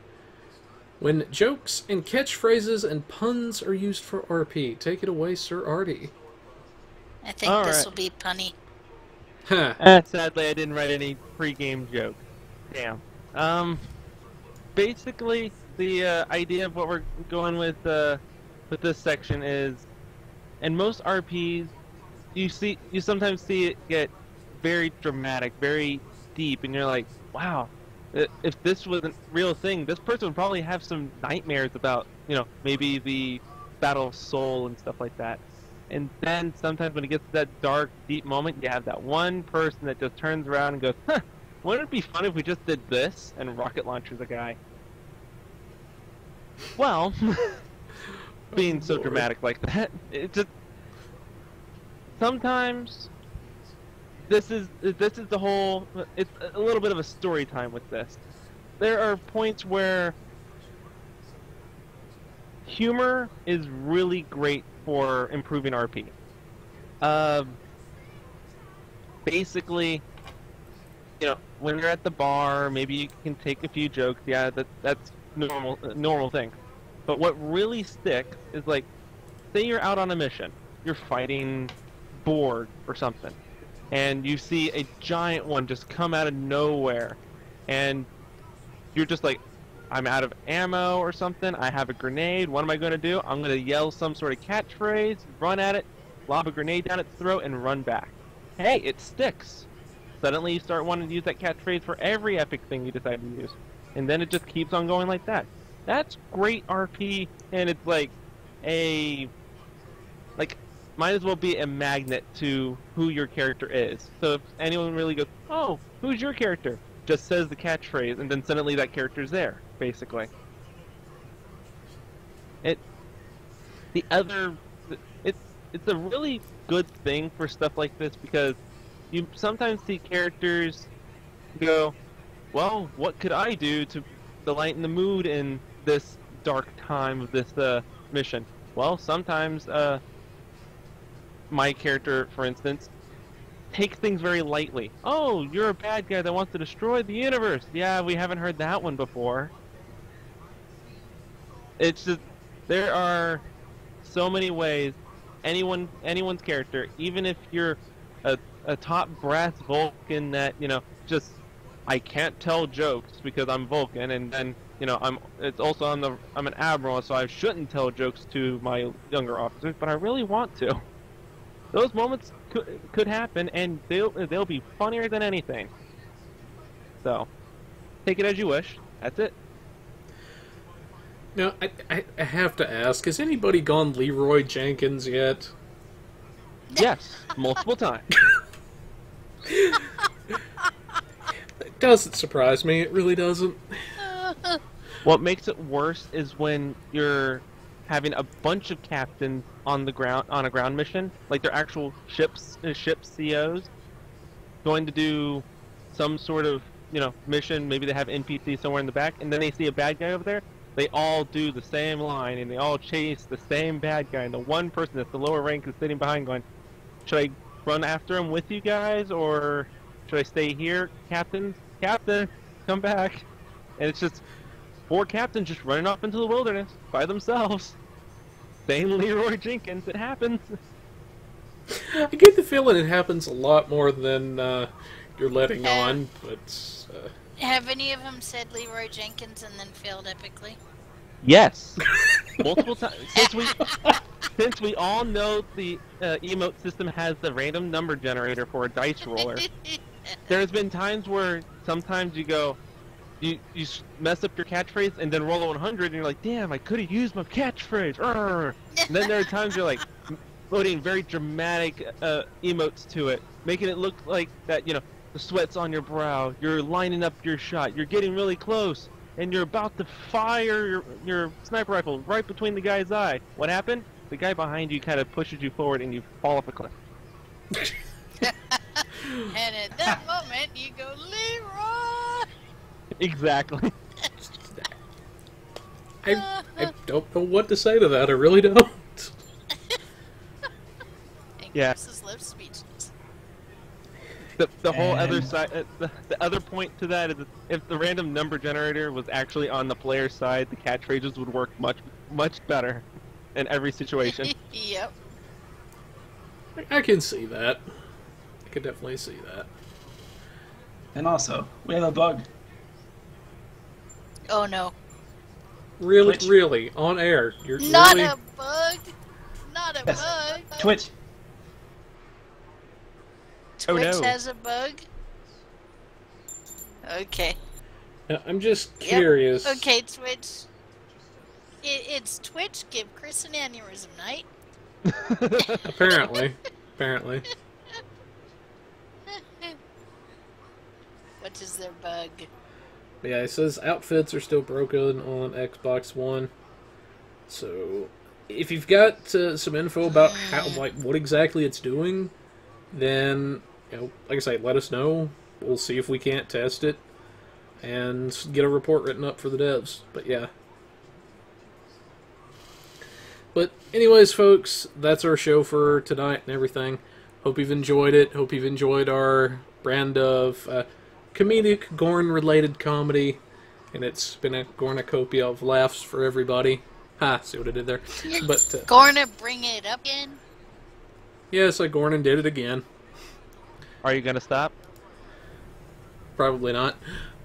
When jokes and catchphrases and puns are used for RP. Take it away, Sir Artie. I think this will be punny. Sadly, I didn't write any pre-game jokes. Damn. Basically, the idea of what we're going with this section is, in most RPs, you sometimes see it get very dramatic, very deep, and you're like, wow, if this was a real thing, this person would probably have some nightmares about, you know, maybe the Battle of Seoul and stuff like that. And then sometimes when it gets to that dark, deep moment, you have that one person that just turns around and goes, huh, wouldn't it be fun if we just did this? And rocket launches a guy. Well, being so dramatic like that, it just... Sometimes, this is the whole... It's a little bit of a story time with this. There are points where humor is really great for improving RP. Basically, you know, when you're at the bar, maybe you can take a few jokes. Yeah, that's normal thing. But what really sticks is, like, say you're out on a mission, you're fighting Borg or something, and you see a giant one just come out of nowhere, and you're just like, I'm out of ammo or something, I have a grenade, what am I going to do? I'm going to yell some sort of catchphrase, run at it, lob a grenade down its throat, and run back. Hey, it sticks. Suddenly you start wanting to use that catchphrase for every epic thing you decide to use. And then it just keeps on going like that. That's great RP, and it's like might as well be a magnet to who your character is. So if anyone really goes, oh, who's your character? Just says the catchphrase, and then suddenly that character's there, basically. It's a really good thing for stuff like this, because you sometimes see characters go, well, what could I do to lighten the mood in this dark time of this mission? Well, sometimes my character, for instance, takes things very lightly. Oh, you're a bad guy that wants to destroy the universe. Yeah, we haven't heard that one before. It's just, there are so many ways anyone's character, even if you're a top brass Vulcan that, you know, just, I can't tell jokes because I'm Vulcan, and then, you know, I'm an admiral, so I shouldn't tell jokes to my younger officers, but I really want to. Those moments could happen, and they'll be funnier than anything. So, Take it as you wish. That's it. Now, I have to ask, has anybody gone Leroy Jenkins yet? Yes, multiple times. It doesn't surprise me, it really doesn't. What makes it worse is when you're having a bunch of captains on the ground on a ground mission, like they're actual ships, ship COs, going to do some sort of mission. Maybe they have NPC somewhere in the back, and then they see a bad guy over there. They all do the same line, and they all chase the same bad guy. And the one person that's the lower rank is sitting behind, going, "Should I run after him with you guys, or should I stay here, Captain? Captain, come back!" And it's just 4 captains just running off into the wilderness by themselves. Same Leroy Jenkins, it happens. I get the feeling it happens a lot more than you're letting on, but... Have any of them said Leroy Jenkins and then failed epically? Yes. Multiple times. Since we all know the emote system has the random number generator for a dice roller, there's been times where sometimes you go, you mess up your catchphrase and then roll a 100 and you're like, damn, I could have used my catchphrase. Arr! And then there are times you're like putting very dramatic emotes to it, making it look like that, the sweat's on your brow, you're lining up your shot, you're getting really close, and you're about to fire your sniper rifle right between the guy's eye. What happened? The guy behind you kind of pushes you forward and you fall off a cliff. And at that moment, you go, Leroy! Exactly. I don't know what to say to that, I really don't. Yeah. Chris is left speechless. The whole other side, the other point to that is that if the random number generator was actually on the player's side, the catchphrases would work much better in every situation. Yep. I can see that. I can definitely see that. And also, we have a bug. Oh no. Really, Twitch. really, on air. You're Not really... a bug! Not a Yes. bug! Twitch. Oh, Twitch no. has a bug? Okay. I'm just Yep. curious. Okay, Twitch. It's Twitch. Give Chris an aneurysm night. Apparently. Apparently. What is their bug? Yeah, it says outfits are still broken on Xbox One. So, if you've got some info about how, what exactly it's doing, then, like I say, let us know. We'll see if we can't test it and get a report written up for the devs. But yeah. But anyways, folks, that's our show for tonight and everything. Hope you've enjoyed it. Hope you've enjoyed our brand of comedic, Gorn-related comedy. And it's been a Gornicopia of laughs for everybody. Ha, see what I did there. But Gonna bring it up again? yes, I Gorn did it again. Are you gonna stop? Probably not.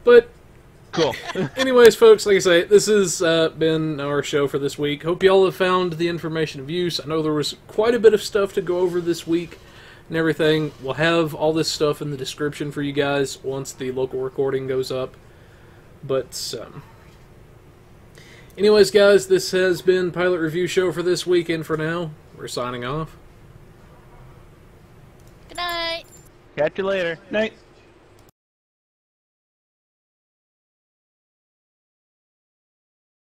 But Cool. anyways, folks, like I say, this has been our show for this week. Hope y'all have found the information of use. I know there was quite a bit of stuff to go over this week and everything. We'll have all this stuff in the description for you guys once the local recording goes up. But, anyways, guys, this has been Pilot Review Show for this week, and for now, we're signing off. Good night. Catch you later. Night.